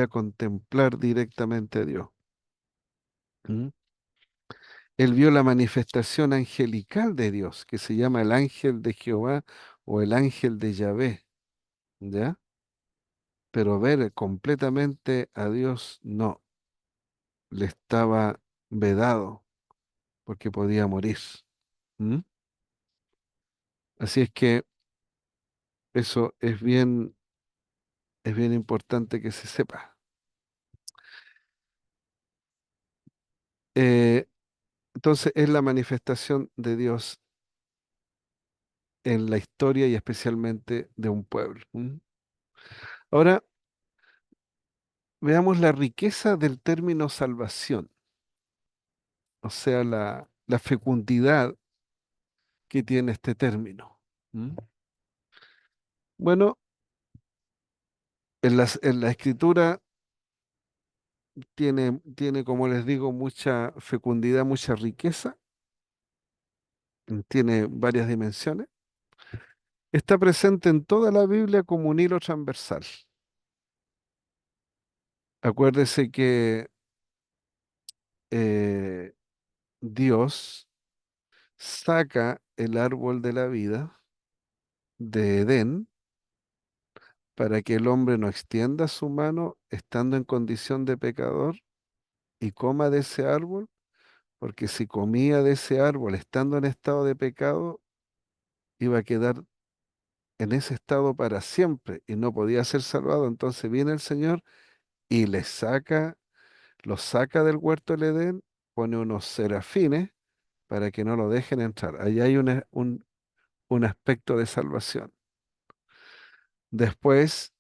A: contemplar directamente a Dios. ¿Mm? Él vio la manifestación angelical de Dios, que se llama el ángel de Jehová o el ángel de Yahvé, ¿ya? Pero ver completamente a Dios no, le estaba vedado porque podía morir. ¿Mm? Así es que eso es bien importante que se sepa. Eh, entonces es la manifestación de Dios en la historia y especialmente de un pueblo. ¿Mm? Ahora veamos la riqueza del término salvación, o sea, la fecundidad que tiene este término. ¿Mm? Bueno, en la escritura tiene, como les digo, mucha fecundidad, mucha riqueza, tiene varias dimensiones. Está presente en toda la Biblia como un hilo transversal. Acuérdese que eh, Dios saca el árbol de la vida de Edén para que el hombre no extienda su mano estando en condición de pecador y coma de ese árbol, porque si comía de ese árbol estando en estado de pecado, iba a quedar en ese estado para siempre y no podía ser salvado. Entonces viene el Señor y lo saca del huerto del Edén, pone unos serafines para que no lo dejen entrar. Ahí hay un aspecto de salvación. Después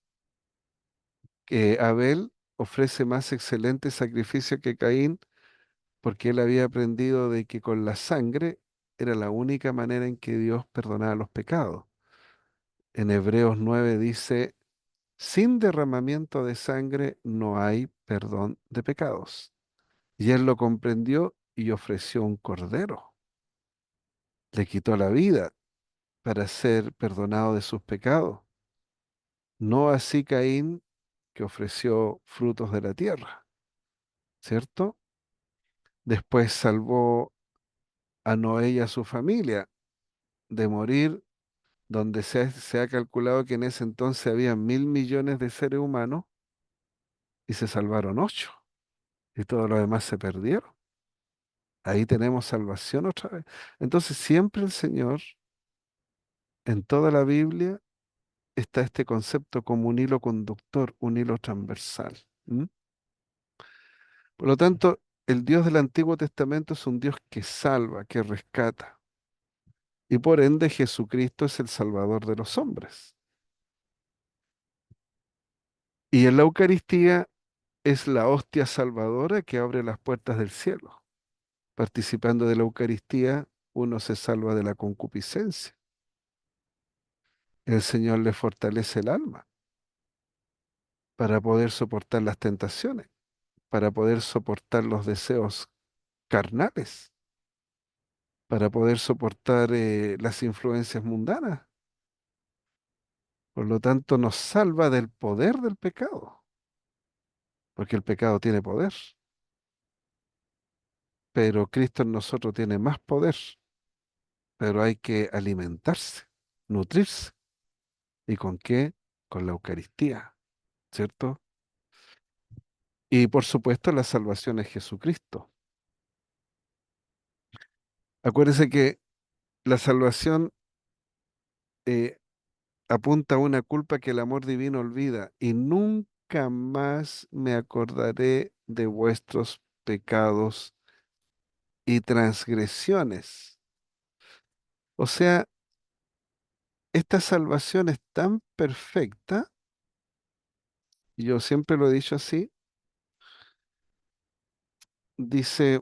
A: que Abel ofrece más excelente sacrificio que Caín, porque él había aprendido de que con la sangre era la única manera en que Dios perdonaba los pecados. En Hebreos 9 dice, sin derramamiento de sangre no hay perdón de pecados. Y él lo comprendió y ofreció un cordero. Le quitó la vida para ser perdonado de sus pecados. No así Caín, que ofreció frutos de la tierra, ¿cierto? Después salvó a Noé y a su familia de morir, donde se ha calculado que en ese entonces había 1.000 millones de seres humanos y se salvaron 8 y todos los demás se perdieron. Ahí tenemos salvación otra vez. Entonces siempre el Señor, en toda la Biblia, está este concepto como un hilo conductor, un hilo transversal. ¿M? Por lo tanto, el Dios del Antiguo Testamento es un Dios que salva, que rescata. Y por ende Jesucristo es el Salvador de los hombres. Y en la Eucaristía es la hostia salvadora que abre las puertas del cielo. Participando de la Eucaristía, uno se salva de la concupiscencia. El Señor le fortalece el alma para poder soportar las tentaciones, para poder soportar los deseos carnales, para poder soportar las influencias mundanas. Por lo tanto, nos salva del poder del pecado, porque el pecado tiene poder, pero Cristo en nosotros tiene más poder, pero hay que alimentarse, nutrirse. ¿Y con qué? Con la Eucaristía, ¿cierto? Y por supuesto, la salvación es Jesucristo. Acuérdese que la salvación eh, apunta a una culpa que el amor divino olvida y nunca más me acordaré de vuestros pecados y transgresiones. O sea, esta salvación es tan perfecta Yo siempre lo he dicho así. Dice,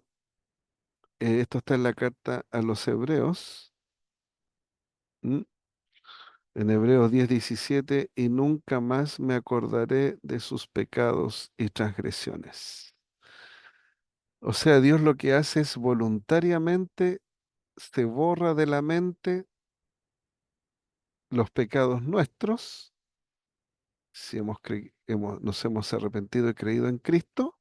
A: esto está en la carta a los Hebreos, ¿m? En Hebreos 10:17, y nunca más me acordaré de sus pecados y transgresiones. O sea, Dios lo que hace es voluntariamente se borra de la mente los pecados nuestros, si nos hemos arrepentido y creído en Cristo,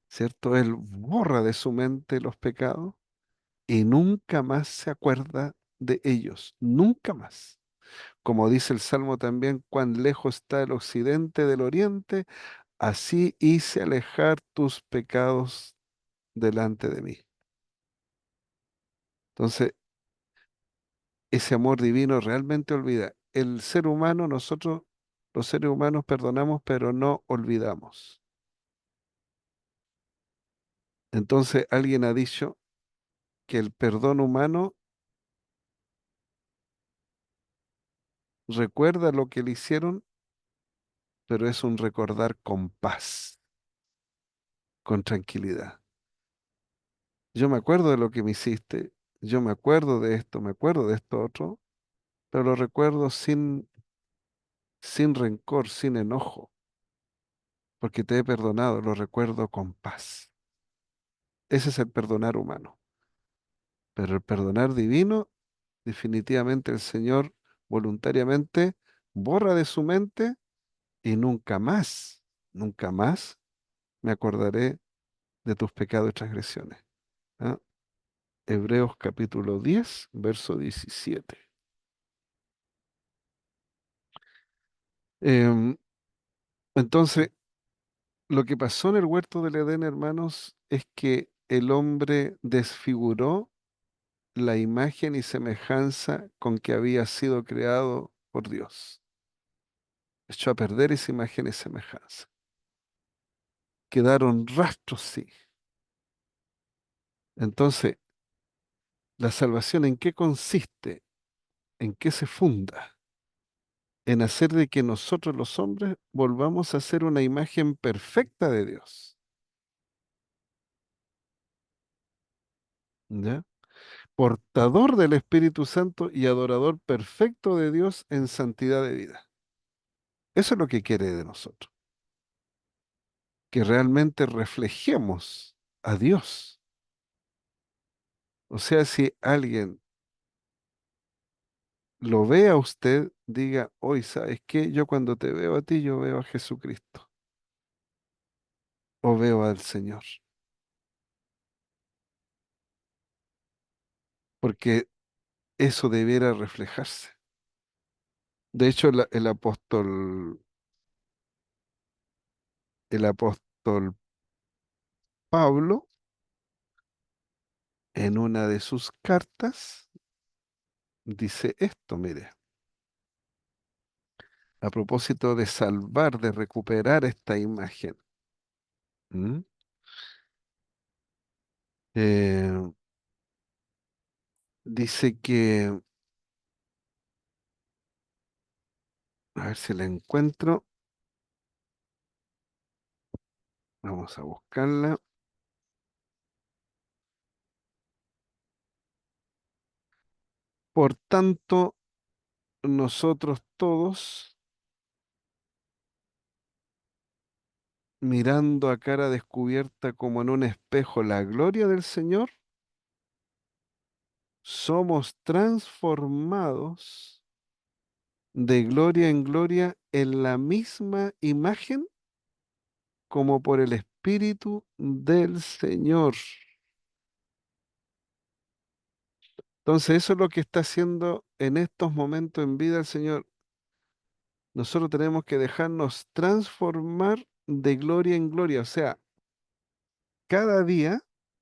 A: ¿cierto? Él borra de su mente los pecados y nunca más se acuerda de ellos, nunca más. Como dice el Salmo también, cuán lejos está el occidente del oriente, así hice alejar tus pecados delante de mí. Entonces, ese amor divino realmente olvida. El ser humano, nosotros, los seres humanos, perdonamos, pero no olvidamos. Entonces, alguien ha dicho que el perdón humano recuerda lo que le hicieron, pero es un recordar con paz, con tranquilidad. Yo me acuerdo de lo que me hiciste, yo me acuerdo de esto, me acuerdo de esto otro, pero lo recuerdo sin rencor, sin enojo, porque te he perdonado, lo recuerdo con paz. Ese es el perdonar humano. Pero el perdonar divino, definitivamente el Señor voluntariamente borra de su mente y nunca más me acordaré de tus pecados y transgresiones. ¿Ah? Hebreos capítulo 10, verso 17. Em, entonces, lo que pasó en el huerto del Edén, hermanos, es que el hombre desfiguró la imagen y semejanza con que había sido creado por Dios. Echó a perder esa imagen y semejanza. Quedaron rastros, sí. Entonces, ¿la salvación en qué consiste? ¿En qué se funda? En hacer de que nosotros los hombres volvamos a ser una imagen perfecta de Dios. ¿Ya? Portador del Espíritu Santo y adorador perfecto de Dios en santidad de vida. Eso es lo que quiere de nosotros, que realmente reflejemos a Dios. O sea, si alguien lo ve a usted, diga, hoy, ¿sabes qué? Yo cuando te veo a ti, yo veo a Jesucristo o veo al Señor, porque eso debiera reflejarse. De hecho, el apóstol Pablo, en una de sus cartas, dice esto, mire, a propósito de salvar, de recuperar esta imagen. ¿M? Eh, Dice que, a ver si la encuentro, vamos a buscarla. Por tanto, nosotros todos, mirando a cara descubierta como en un espejo la gloria del Señor, somos transformados de gloria en gloria en la misma imagen como por el Espíritu del Señor. Entonces, eso es lo que está haciendo en estos momentos en vida el Señor. Nosotros tenemos que dejarnos transformar de gloria en gloria. O sea, cada día,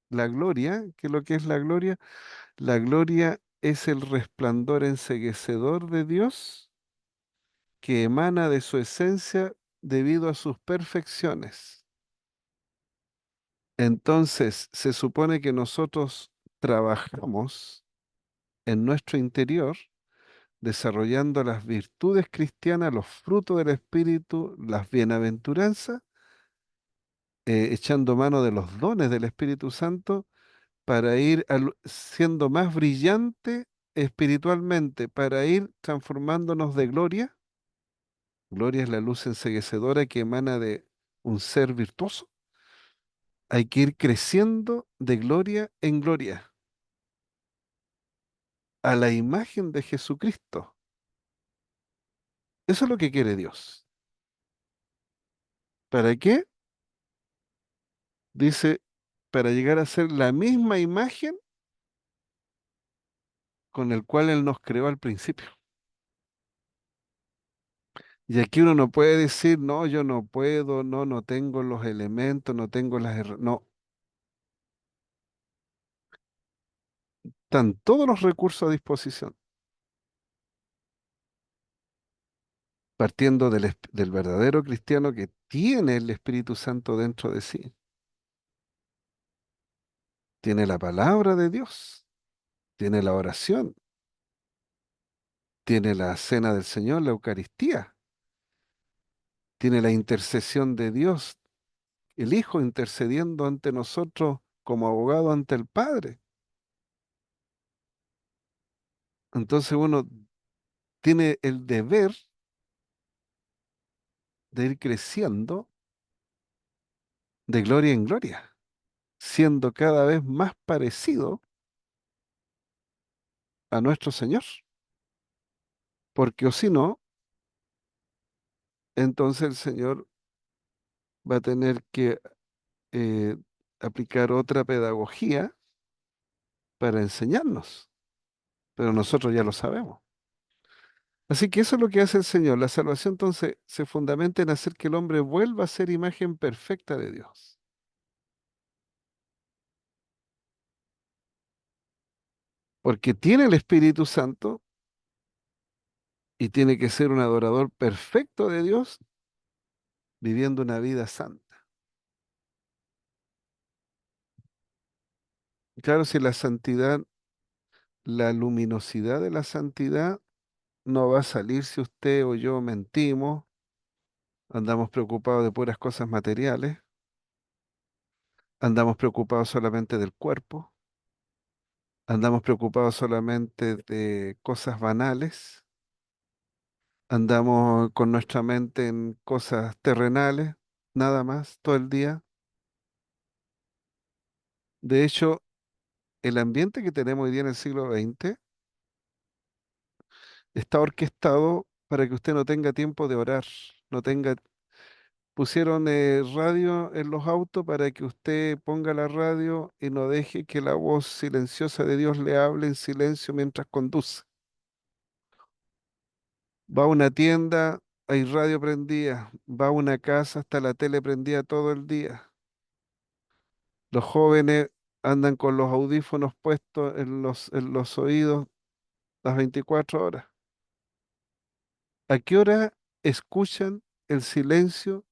A: la gloria, ¿qué es lo que es la gloria? La gloria es el resplandor enceguecedor de Dios que emana de su esencia debido a sus perfecciones. Entonces, se supone que nosotros trabajamos en nuestro interior desarrollando las virtudes cristianas, los frutos del Espíritu, las bienaventuranzas, echando mano de los dones del Espíritu Santo para ir siendo más brillante espiritualmente, para ir transformándonos de gloria. Gloria es la luz enceguecedora que emana de un ser virtuoso. Hay que ir creciendo de gloria en gloria a la imagen de Jesucristo. Eso es lo que quiere Dios. ¿Para qué? Dice, para llegar a ser la misma imagen con el cual Él nos creó al principio. Y aquí uno no puede decir, no, yo no puedo, no, no tengo los elementos, no tengo No, están todos los recursos a disposición, partiendo del verdadero cristiano que tiene el Espíritu Santo dentro de sí. Tiene la palabra de Dios, tiene la oración, tiene la cena del Señor, la Eucaristía, tiene la intercesión de Dios, el Hijo intercediendo ante nosotros como abogado ante el Padre. Entonces uno tiene el deber de ir creciendo de gloria en gloria, siendo cada vez más parecido a nuestro Señor, porque o si no, entonces el Señor va a tener que eh, aplicar otra pedagogía para enseñarnos, pero nosotros ya lo sabemos. Así que eso es lo que hace el Señor. La salvación entonces se fundamenta en hacer que el hombre vuelva a ser imagen perfecta de Dios, porque tiene el Espíritu Santo y tiene que ser un adorador perfecto de Dios viviendo una vida santa. Claro, si la santidad, la luminosidad de la santidad no va a salir si usted o yo mentimos, andamos preocupados de puras cosas materiales, andamos preocupados solamente del cuerpo, andamos preocupados solamente de cosas banales, andamos con nuestra mente en cosas terrenales, nada más, todo el día. De hecho, el ambiente que tenemos hoy día en el siglo XX está orquestado para que usted no tenga tiempo de orar, no tenga. Pusieron radio en los autos para que usted ponga la radio y no deje que la voz silenciosa de Dios le hable en silencio mientras conduce. Va a una tienda, hay radio prendida. Va a una casa, está la tele prendida todo el día. Los jóvenes andan con los audífonos puestos en los oídos las 24 horas. ¿A qué hora escuchan el silencio?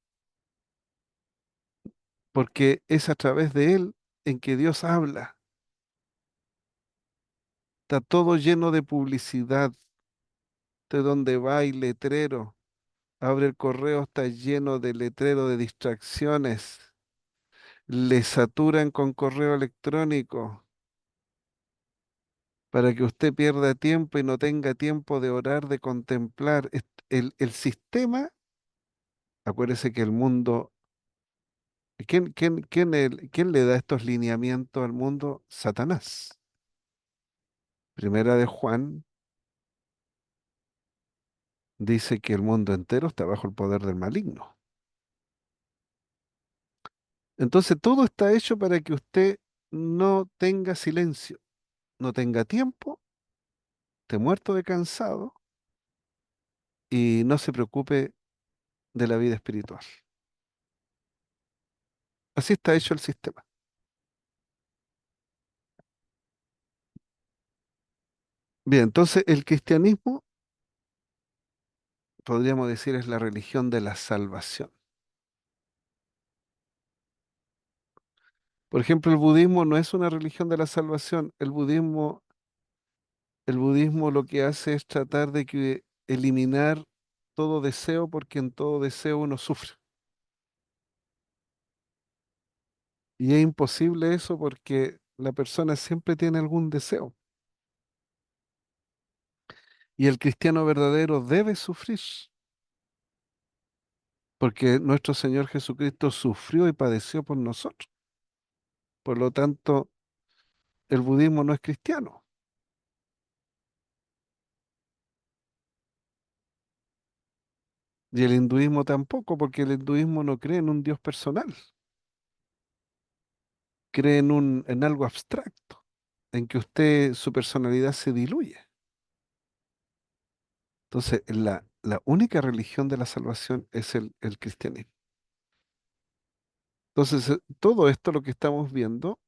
A: Porque es a través de él en que Dios habla. Está todo lleno de publicidad. De donde va hay letrero. Abre el correo, está lleno de letrero de distracciones. Le saturan con correo electrónico para que usted pierda tiempo y no tenga tiempo de orar, de contemplar. El sistema, acuérdese que el mundo, ¿quién le da estos lineamientos al mundo? Satanás. Primera de Juan dice que el mundo entero está bajo el poder del maligno. Entonces todo está hecho para que usted no tenga silencio, no tenga tiempo, esté muerto de cansado y no se preocupe de la vida espiritual. Así está hecho el sistema. Bien, entonces el cristianismo, podríamos decir, es la religión de la salvación. Por ejemplo, el budismo no es una religión de la salvación. El budismo El budismo lo que hace es tratar de eliminar todo deseo, porque en todo deseo uno sufre. Y es imposible eso porque la persona siempre tiene algún deseo. Y el cristiano verdadero debe sufrir, porque nuestro Señor Jesucristo sufrió y padeció por nosotros. Por lo tanto, el budismo no es cristiano. Y el hinduismo tampoco, porque el hinduismo no cree en un Dios personal, cree en algo abstracto, en que su personalidad se diluye. Entonces, la única religión de la salvación es el cristianismo. Entonces, todo esto, lo que estamos viendo,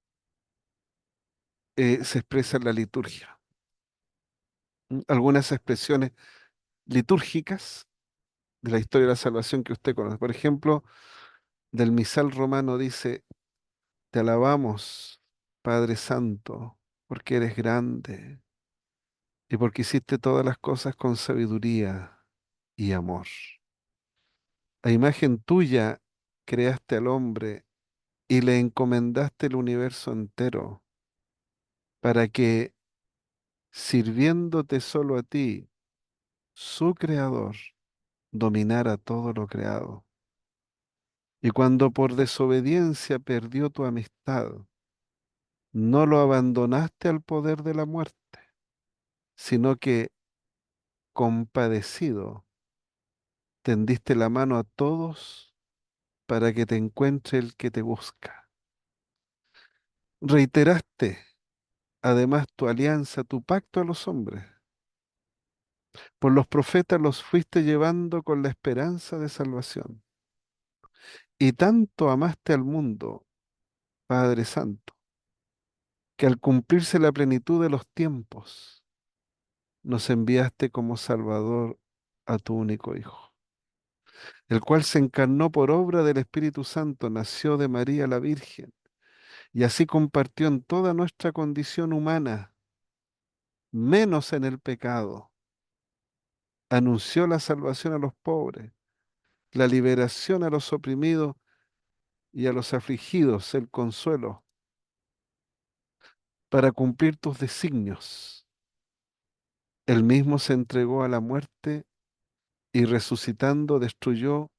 A: se expresa en la liturgia. Algunas expresiones litúrgicas de la historia de la salvación que usted conoce. Por ejemplo, del misal romano dice: Te alabamos, Padre Santo, porque eres grande y porque hiciste todas las cosas con sabiduría y amor. A imagen tuya creaste al hombre y le encomendaste el universo entero para que, sirviéndote solo a ti, su creador, dominara todo lo creado. Y cuando por desobediencia perdió tu amistad, no lo abandonaste al poder de la muerte, sino que, compadecido, tendiste la mano a todos para que te encuentre el que te busca. Reiteraste además tu alianza, tu pacto a los hombres. Por los profetas los fuiste llevando con la esperanza de salvación. Y tanto amaste al mundo, Padre Santo, que al cumplirse la plenitud de los tiempos, nos enviaste como Salvador a tu único Hijo, el cual se encarnó por obra del Espíritu Santo, nació de María la Virgen, y así compartió en toda nuestra condición humana, menos en el pecado. Anunció la salvación a los pobres, la liberación a los oprimidos y a los afligidos, el consuelo, para cumplir tus designios. Él mismo se entregó a la muerte y resucitando destruyó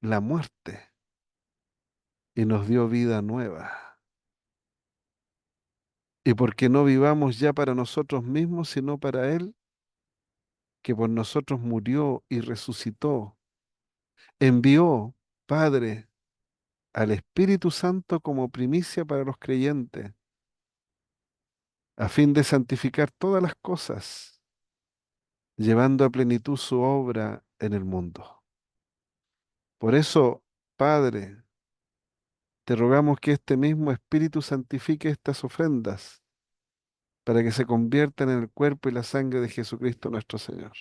A: la muerte y nos dio vida nueva. Y porque no vivamos ya para nosotros mismos, sino para Él, que por nosotros murió y resucitó, envió, Padre, al Espíritu Santo como primicia para los creyentes, a fin de santificar todas las cosas, llevando a plenitud su obra en el mundo. Por eso, Padre, te rogamos que este mismo Espíritu santifique estas ofrendas, para que se conviertan en el cuerpo y la sangre de Jesucristo nuestro Señor.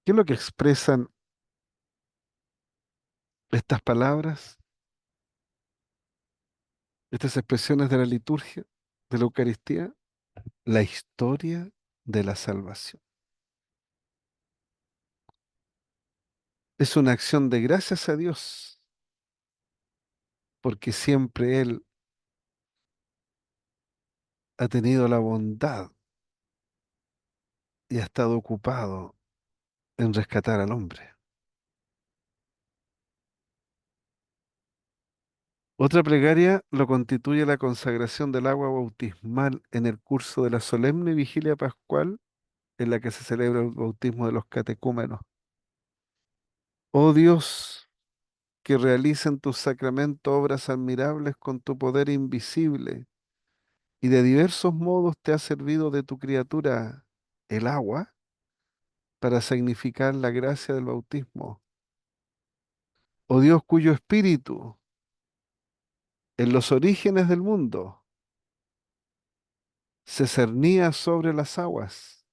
A: ¿Qué es lo que expresan estas palabras, estas expresiones de la liturgia, de la Eucaristía? La historia de la salvación. Es una acción de gracias a Dios, porque siempre Él ha tenido la bondad y ha estado ocupado en rescatar al hombre. Otra plegaria lo constituye la consagración del agua bautismal en el curso de la solemne vigilia pascual, en la que se celebra el bautismo de los catecúmenos. Oh Dios, que realiza en tus sacramentos obras admirables con tu poder invisible, y de diversos modos te ha servido de tu criatura, el agua, para significar la gracia del bautismo. Oh Dios, cuyo espíritu, en los orígenes del mundo, se cernía sobre las aguas,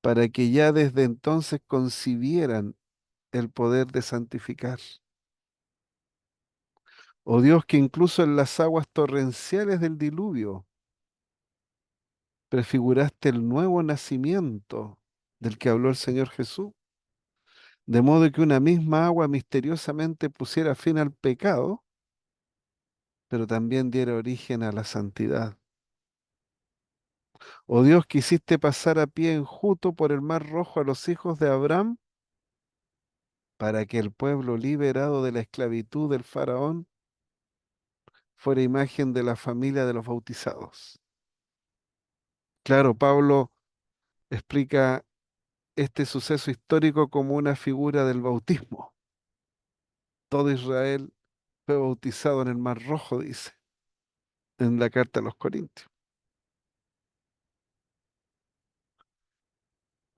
A: para que ya desde entonces concibieran el poder de santificar. Oh Dios, que incluso en las aguas torrenciales del diluvio prefiguraste el nuevo nacimiento del que habló el Señor Jesús, de modo que una misma agua misteriosamente pusiera fin al pecado, pero también diera origen a la santidad. Oh Dios, que hiciste pasar a pie enjuto por el mar rojo a los hijos de Abraham, para que el pueblo liberado de la esclavitud del faraón fuera imagen de la familia de los bautizados. Claro, Pablo explica este suceso histórico como una figura del bautismo. Todo Israel fue bautizado en el Mar Rojo, dice, en la carta a los Corintios.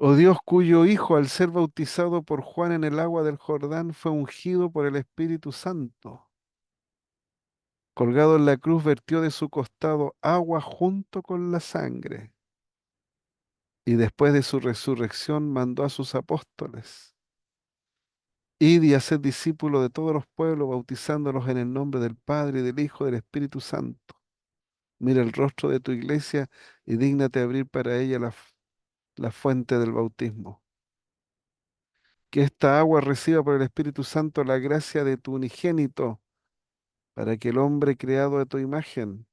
A: Oh Dios, cuyo Hijo, al ser bautizado por Juan en el agua del Jordán, fue ungido por el Espíritu Santo. Colgado en la cruz, vertió de su costado agua junto con la sangre. Y después de su resurrección mandó a sus apóstoles: id y haced discípulos de todos los pueblos, bautizándolos en el nombre del Padre, y del Hijo, y del Espíritu Santo. Mira el rostro de tu iglesia y dígnate abrir para ella la fuente del bautismo. Que esta agua reciba por el Espíritu Santo la gracia de tu unigénito, para que el hombre creado de tu imagen,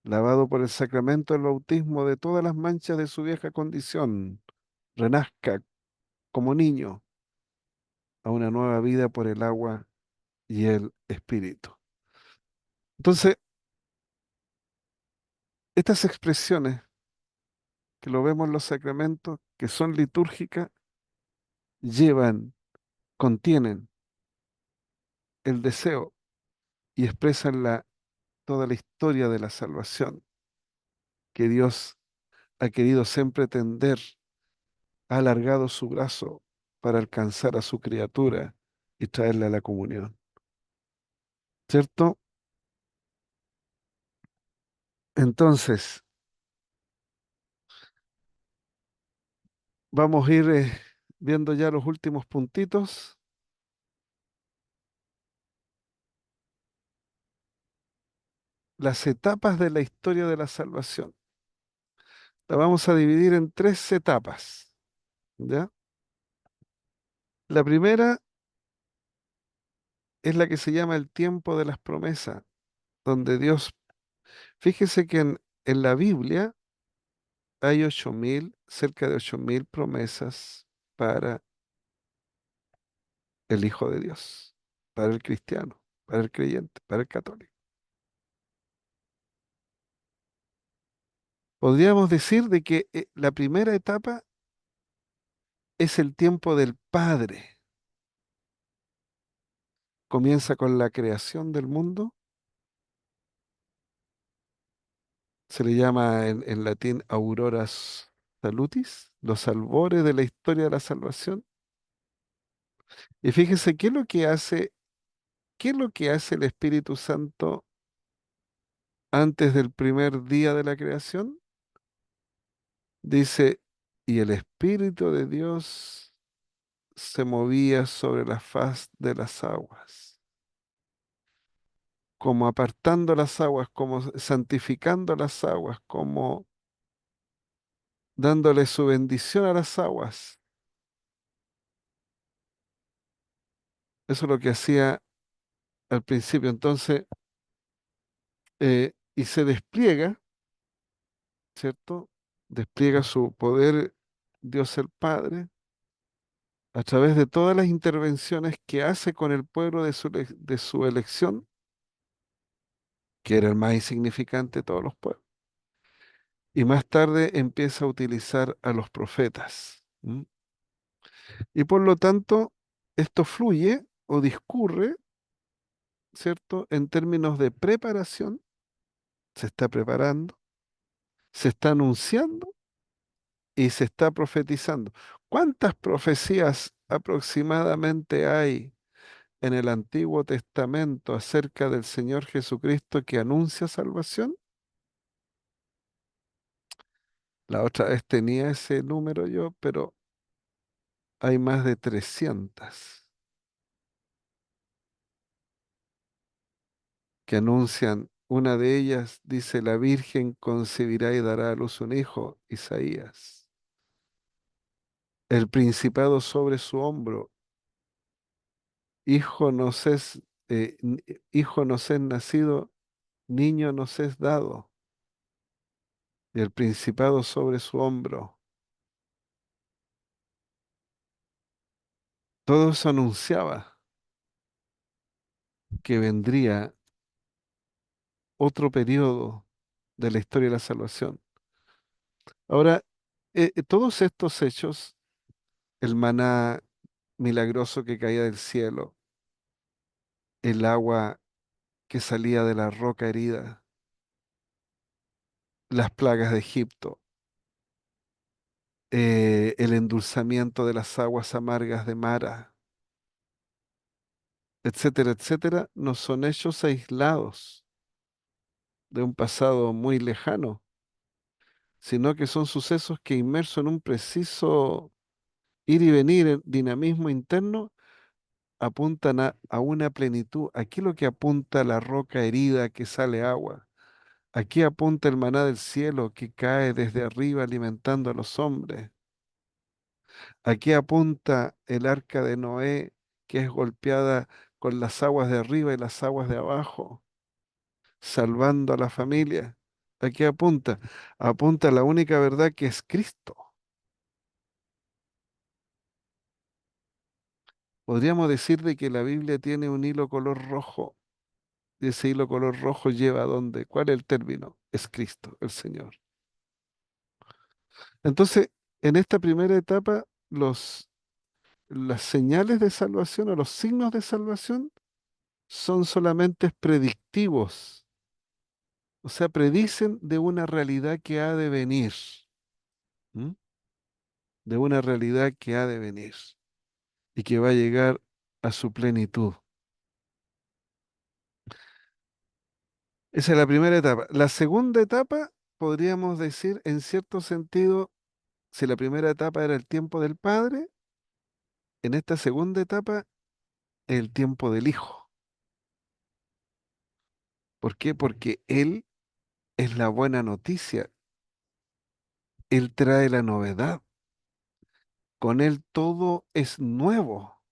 A: lavado por el sacramento del bautismo de todas las manchas de su vieja condición, renazca como niño a una nueva vida por el agua y el Espíritu. Entonces, estas expresiones que lo vemos en los sacramentos, que son litúrgicas, llevan, contienen el deseo y expresan toda la historia de la salvación que Dios ha querido siempre tender, ha alargado su brazo para alcanzar a su criatura y traerla a la comunión. ¿Cierto? Entonces, vamos a ir viendo ya los últimos puntitos. Las etapas de la historia de la salvación. La vamos a dividir en tres etapas, ¿ya? La primera es la que se llama el tiempo de las promesas, donde Dios, fíjese que en la Biblia hay 8.000, cerca de 8.000 promesas para el Hijo de Dios, para el cristiano, para el creyente, para el católico. Podríamos decir de que la primera etapa es el tiempo del Padre. Comienza con la creación del mundo, se le llama en latín auroras salutis, los albores de la historia de la salvación. Y fíjese qué es lo que hace el Espíritu Santo antes del primer día de la creación. Dice, y el Espíritu de Dios se movía sobre la faz de las aguas, como apartando las aguas, como santificando las aguas, como dándole su bendición a las aguas. Eso es lo que hacía al principio. Entonces, y se despliega, ¿cierto? Despliega su poder Dios el Padre a través de todas las intervenciones que hace con el pueblo de su elección, que era el más insignificante de todos los pueblos. Y más tarde empieza a utilizar a los profetas. ¿M? Y por lo tanto, esto fluye o discurre, ¿cierto? En términos de preparación, se está preparando, se está anunciando y se está profetizando. ¿Cuántas profecías aproximadamente hay en el Antiguo Testamento acerca del Señor Jesucristo que anuncia salvación? La otra vez tenía ese número yo, pero hay más de 300 que anuncian Una de ellas dice, la Virgen concebirá y dará a luz un hijo, Isaías. El principado sobre su hombro, hijo nos es, hijo nos es nacido, niño nos es dado, y el principado sobre su hombro. Todo eso anunciaba que vendría otro periodo de la historia de la salvación. Ahora, todos estos hechos, el maná milagroso que caía del cielo, el agua que salía de la roca herida, las plagas de Egipto, el endulzamiento de las aguas amargas de Mara, etcétera, etcétera, no son hechos aislados de un pasado muy lejano, sino que son sucesos que inmersos en un preciso ir y venir, en dinamismo interno, apuntan a una plenitud. Aquí lo que apunta la roca herida que sale agua. Aquí apunta el maná del cielo que cae desde arriba alimentando a los hombres. Aquí apunta el arca de Noé que es golpeada con las aguas de arriba y las aguas de abajo, salvando a la familia. Aquí apunta a la única verdad que es Cristo. Podríamos decir de que la Biblia tiene un hilo color rojo. Y ese hilo color rojo lleva a dónde. ¿Cuál es el término? Es Cristo, el Señor. Entonces, en esta primera etapa, las señales de salvación o los signos de salvación son solamente predictivos. O sea, predicen de una realidad que ha de venir. ¿M? De una realidad que ha de venir y que va a llegar a su plenitud. Esa es la primera etapa. La segunda etapa, podríamos decir, en cierto sentido, si la primera etapa era el tiempo del Padre, en esta segunda etapa, el tiempo del Hijo. ¿Por qué? Porque Él es la buena noticia. Él trae la novedad. Con Él todo es nuevo.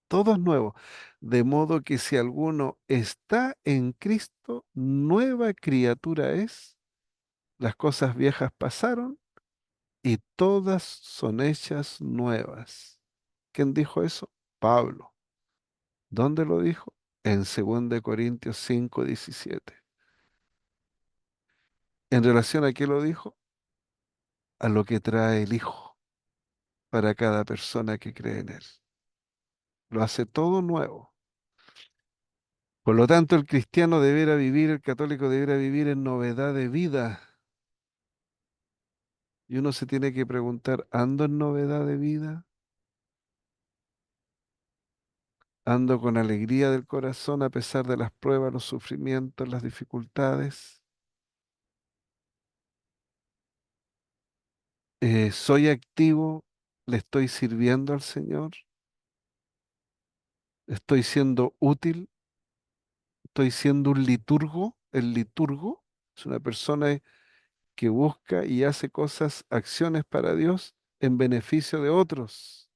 A: Todo es nuevo. De modo que si alguno está en Cristo, nueva criatura es. Las cosas viejas pasaron y todas son hechas nuevas. ¿Quién dijo eso? Pablo. ¿Dónde lo dijo? En 2 Corintios 5:17. ¿En relación a qué lo dijo? A lo que trae el Hijo para cada persona que cree en Él. Lo hace todo nuevo. Por lo tanto, el cristiano deberá vivir, el católico deberá vivir en novedad de vida. Y uno se tiene que preguntar, ¿ando en novedad de vida? ¿Ando con alegría del corazón a pesar de las pruebas, los sufrimientos, las dificultades? ¿Soy activo? ¿Le estoy sirviendo al Señor? ¿Estoy siendo útil? ¿Estoy siendo un liturgo? El liturgo es una persona que busca y hace cosas, acciones para Dios en beneficio de otros.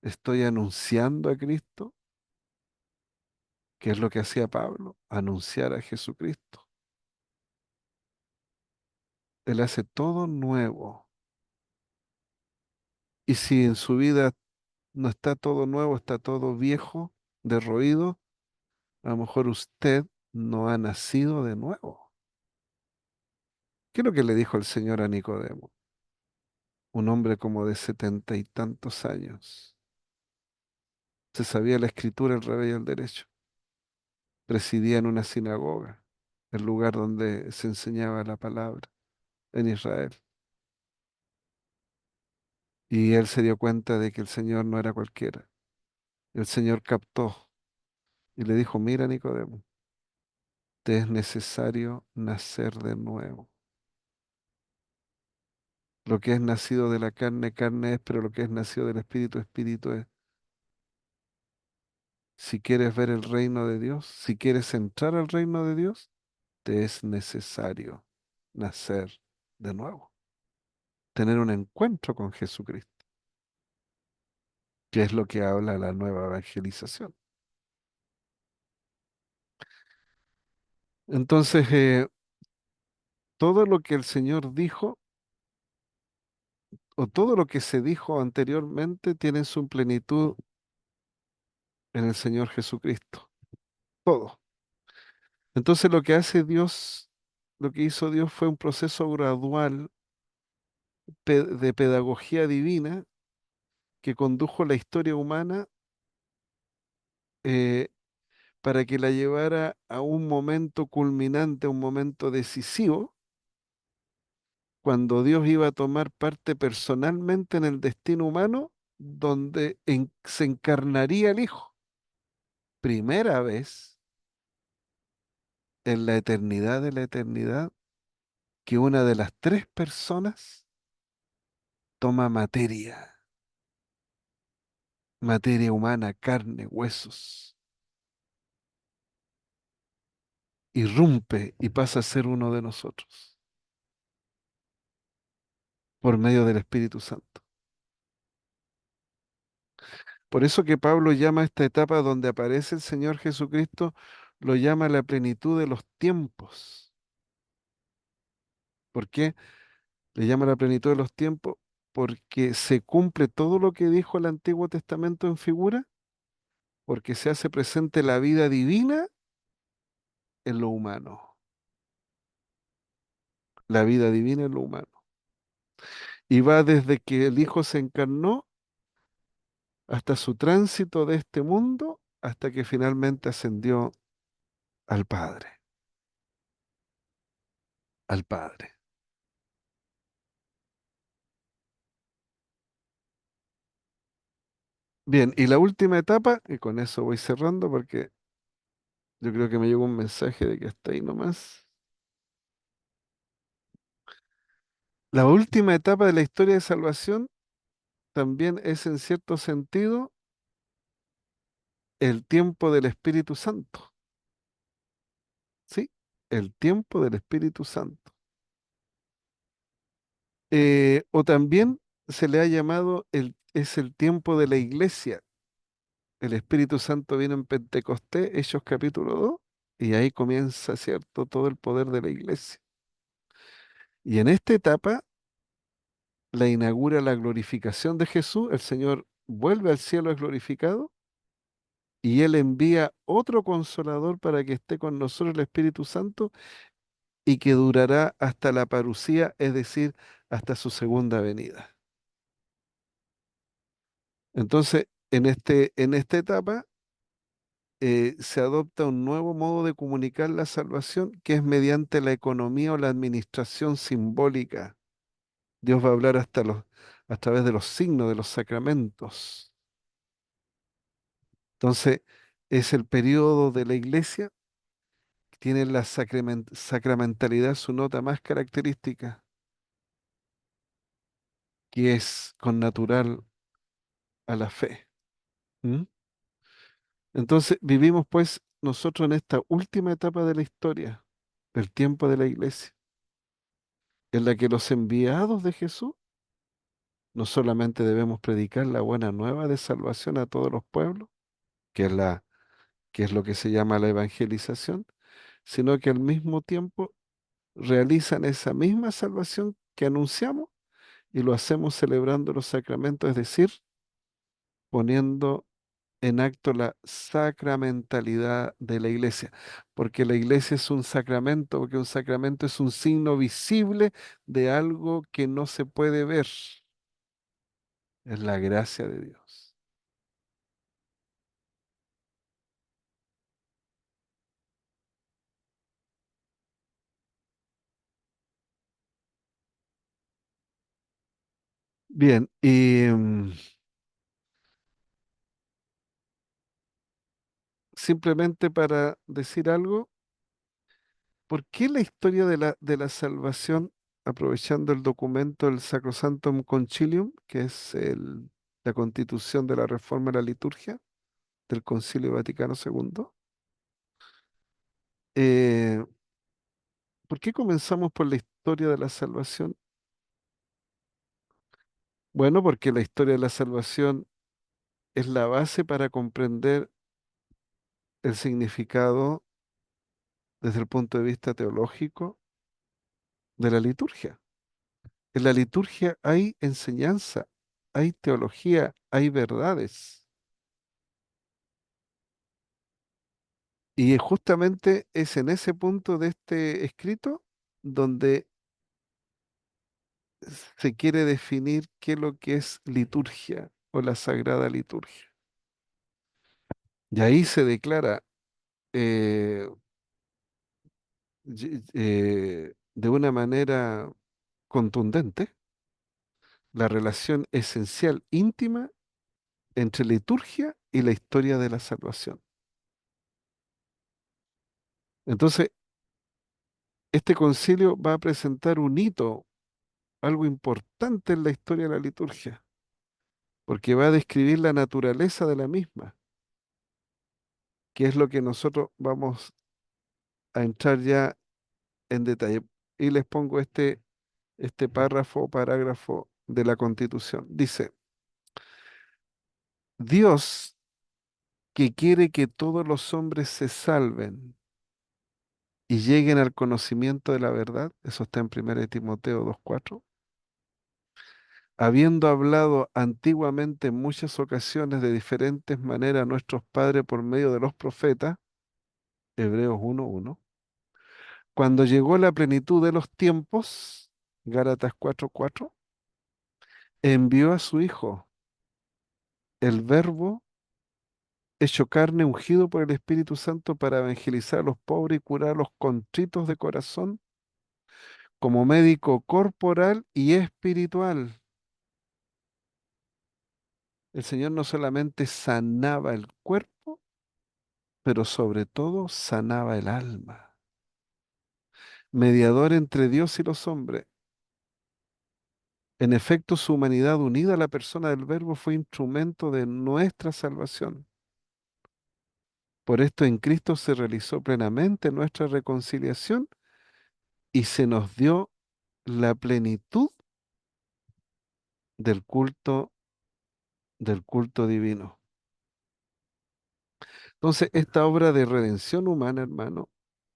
A: Estoy anunciando a Cristo, que es lo que hacía Pablo, anunciar a Jesucristo. Él hace todo nuevo. Y si en su vida no está todo nuevo, está todo viejo, derroído, a lo mejor usted no ha nacido de nuevo. ¿Qué es lo que le dijo el Señor a Nicodemo? Un hombre como de 70 y tantos años. Se sabía la escritura, el revés y el derecho. Presidía en una sinagoga, el lugar donde se enseñaba la palabra en Israel. Y él se dio cuenta de que el Señor no era cualquiera. El Señor captó y le dijo, mira Nicodemo, te es necesario nacer de nuevo. Lo que es nacido de la carne, carne es, pero lo que es nacido del Espíritu, Espíritu es. Si quieres ver el reino de Dios, si quieres entrar al reino de Dios, te es necesario nacer de nuevo, tener un encuentro con Jesucristo, que es lo que habla la nueva evangelización. Entonces, todo lo que el Señor dijo, o todo lo que se dijo anteriormente, tiene su plenitud en el Señor Jesucristo. Todo. Entonces, lo que hace Dios, lo que hizo Dios fue un proceso gradual de pedagogía divina que condujo la historia humana, eh, para que la llevara a un momento culminante, a un momento decisivo, cuando Dios iba a tomar parte personalmente en el destino humano, donde se encarnaría el Hijo. Primera vez en la eternidad de la eternidad que una de las tres personas toma materia, materia humana, carne, huesos, irrumpe y pasa a ser uno de nosotros por medio del Espíritu Santo. Por eso que Pablo llama a esta etapa donde aparece el Señor Jesucristo, lo llama la plenitud de los tiempos. ¿Por qué le llama la plenitud de los tiempos? Porque se cumple todo lo que dijo el Antiguo Testamento en figura, porque se hace presente la vida divina en lo humano, la vida divina en lo humano. Y va desde que el Hijo se encarnó hasta su tránsito de este mundo, hasta que finalmente ascendió al Padre, al Padre. Bien, y la última etapa, y con eso voy cerrando porque yo creo que me llegó un mensaje de que hasta ahí nomás. La última etapa de la historia de salvación también es en cierto sentido el tiempo del Espíritu Santo, ¿sí? El tiempo del Espíritu Santo. O también se le ha llamado es el tiempo de la iglesia. El Espíritu Santo viene en Pentecostés, Hechos capítulo 2, y ahí comienza, ¿cierto?, todo el poder de la iglesia. Y en esta etapa la inaugura la glorificación de Jesús, el Señor vuelve al cielo es glorificado y Él envía otro consolador para que esté con nosotros, el Espíritu Santo, y que durará hasta la parucía, es decir, hasta su segunda venida. Entonces, en esta etapa se adopta un nuevo modo de comunicar la salvación, que es mediante la economía o la administración simbólica. Dios va a hablar a través de los signos, de los sacramentos. Entonces, es el periodo de la iglesia que tiene la sacramentalidad su nota más característica, que es con natural a la fe. ¿Mm? Entonces, vivimos pues nosotros en esta última etapa de la historia, del tiempo de la iglesia, en la que los enviados de Jesús no solamente debemos predicar la buena nueva de salvación a todos los pueblos, que es que es lo que se llama la evangelización, sino que al mismo tiempo realizan esa misma salvación que anunciamos y lo hacemos celebrando los sacramentos, es decir, poniendo en acto la sacramentalidad de la iglesia, porque la iglesia es un sacramento, porque un sacramento es un signo visible de algo que no se puede ver, es la gracia de Dios. Bien, y simplemente para decir algo, ¿por qué la historia de de la salvación, aprovechando el documento del Sacrosanctum Concilium, que es la constitución de la reforma de la liturgia? del Concilio Vaticano II. Eh, ¿Por qué comenzamos por la historia de la salvación? Bueno, porque la historia de la salvación es la base para comprender el significado desde el punto de vista teológico de la liturgia. En la liturgia hay enseñanza, hay teología, hay verdades. Y justamente es en ese punto de este escrito donde se quiere definir qué es lo que es liturgia o la sagrada liturgia. Y ahí se declara eh, de una manera contundente la relación esencial, íntima, entre liturgia y la historia de la salvación. Entonces, este concilio va a presentar un hito, algo importante en la historia de la liturgia, porque va a describir la naturaleza de la misma, que es lo que nosotros vamos a entrar ya en detalle. Y les pongo este párrafo o parágrafo de la Constitución. Dice, Dios que quiere que todos los hombres se salven y lleguen al conocimiento de la verdad, eso está en 1 Timoteo 2:4, habiendo hablado antiguamente en muchas ocasiones de diferentes maneras a nuestros padres por medio de los profetas, Hebreos 1:1, cuando llegó la plenitud de los tiempos, Gálatas 4:4, envió a su Hijo, el Verbo hecho carne, ungido por el Espíritu Santo para evangelizar a los pobres y curar a los contritos de corazón, como médico corporal y espiritual. El Señor no solamente sanaba el cuerpo, pero sobre todo sanaba el alma. Mediador entre Dios y los hombres. En efecto, su humanidad unida a la persona del Verbo fue instrumento de nuestra salvación. Por esto en Cristo se realizó plenamente nuestra reconciliación y se nos dio la plenitud del culto divino. Entonces, esta obra de redención humana, hermano,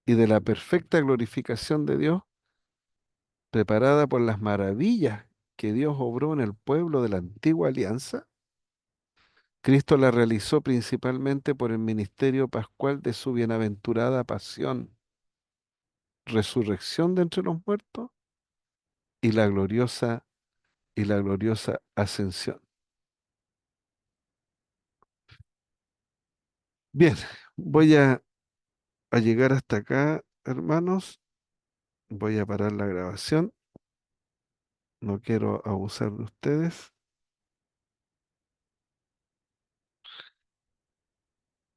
A: y de la perfecta glorificación de Dios, preparada por las maravillas que Dios obró en el pueblo de la antigua alianza, Cristo la realizó principalmente por el ministerio pascual de su bienaventurada pasión, resurrección de entre los muertos y la gloriosa ascensión. Bien, voy a llegar hasta acá, hermanos. Voy a parar la grabación. No quiero abusar de ustedes.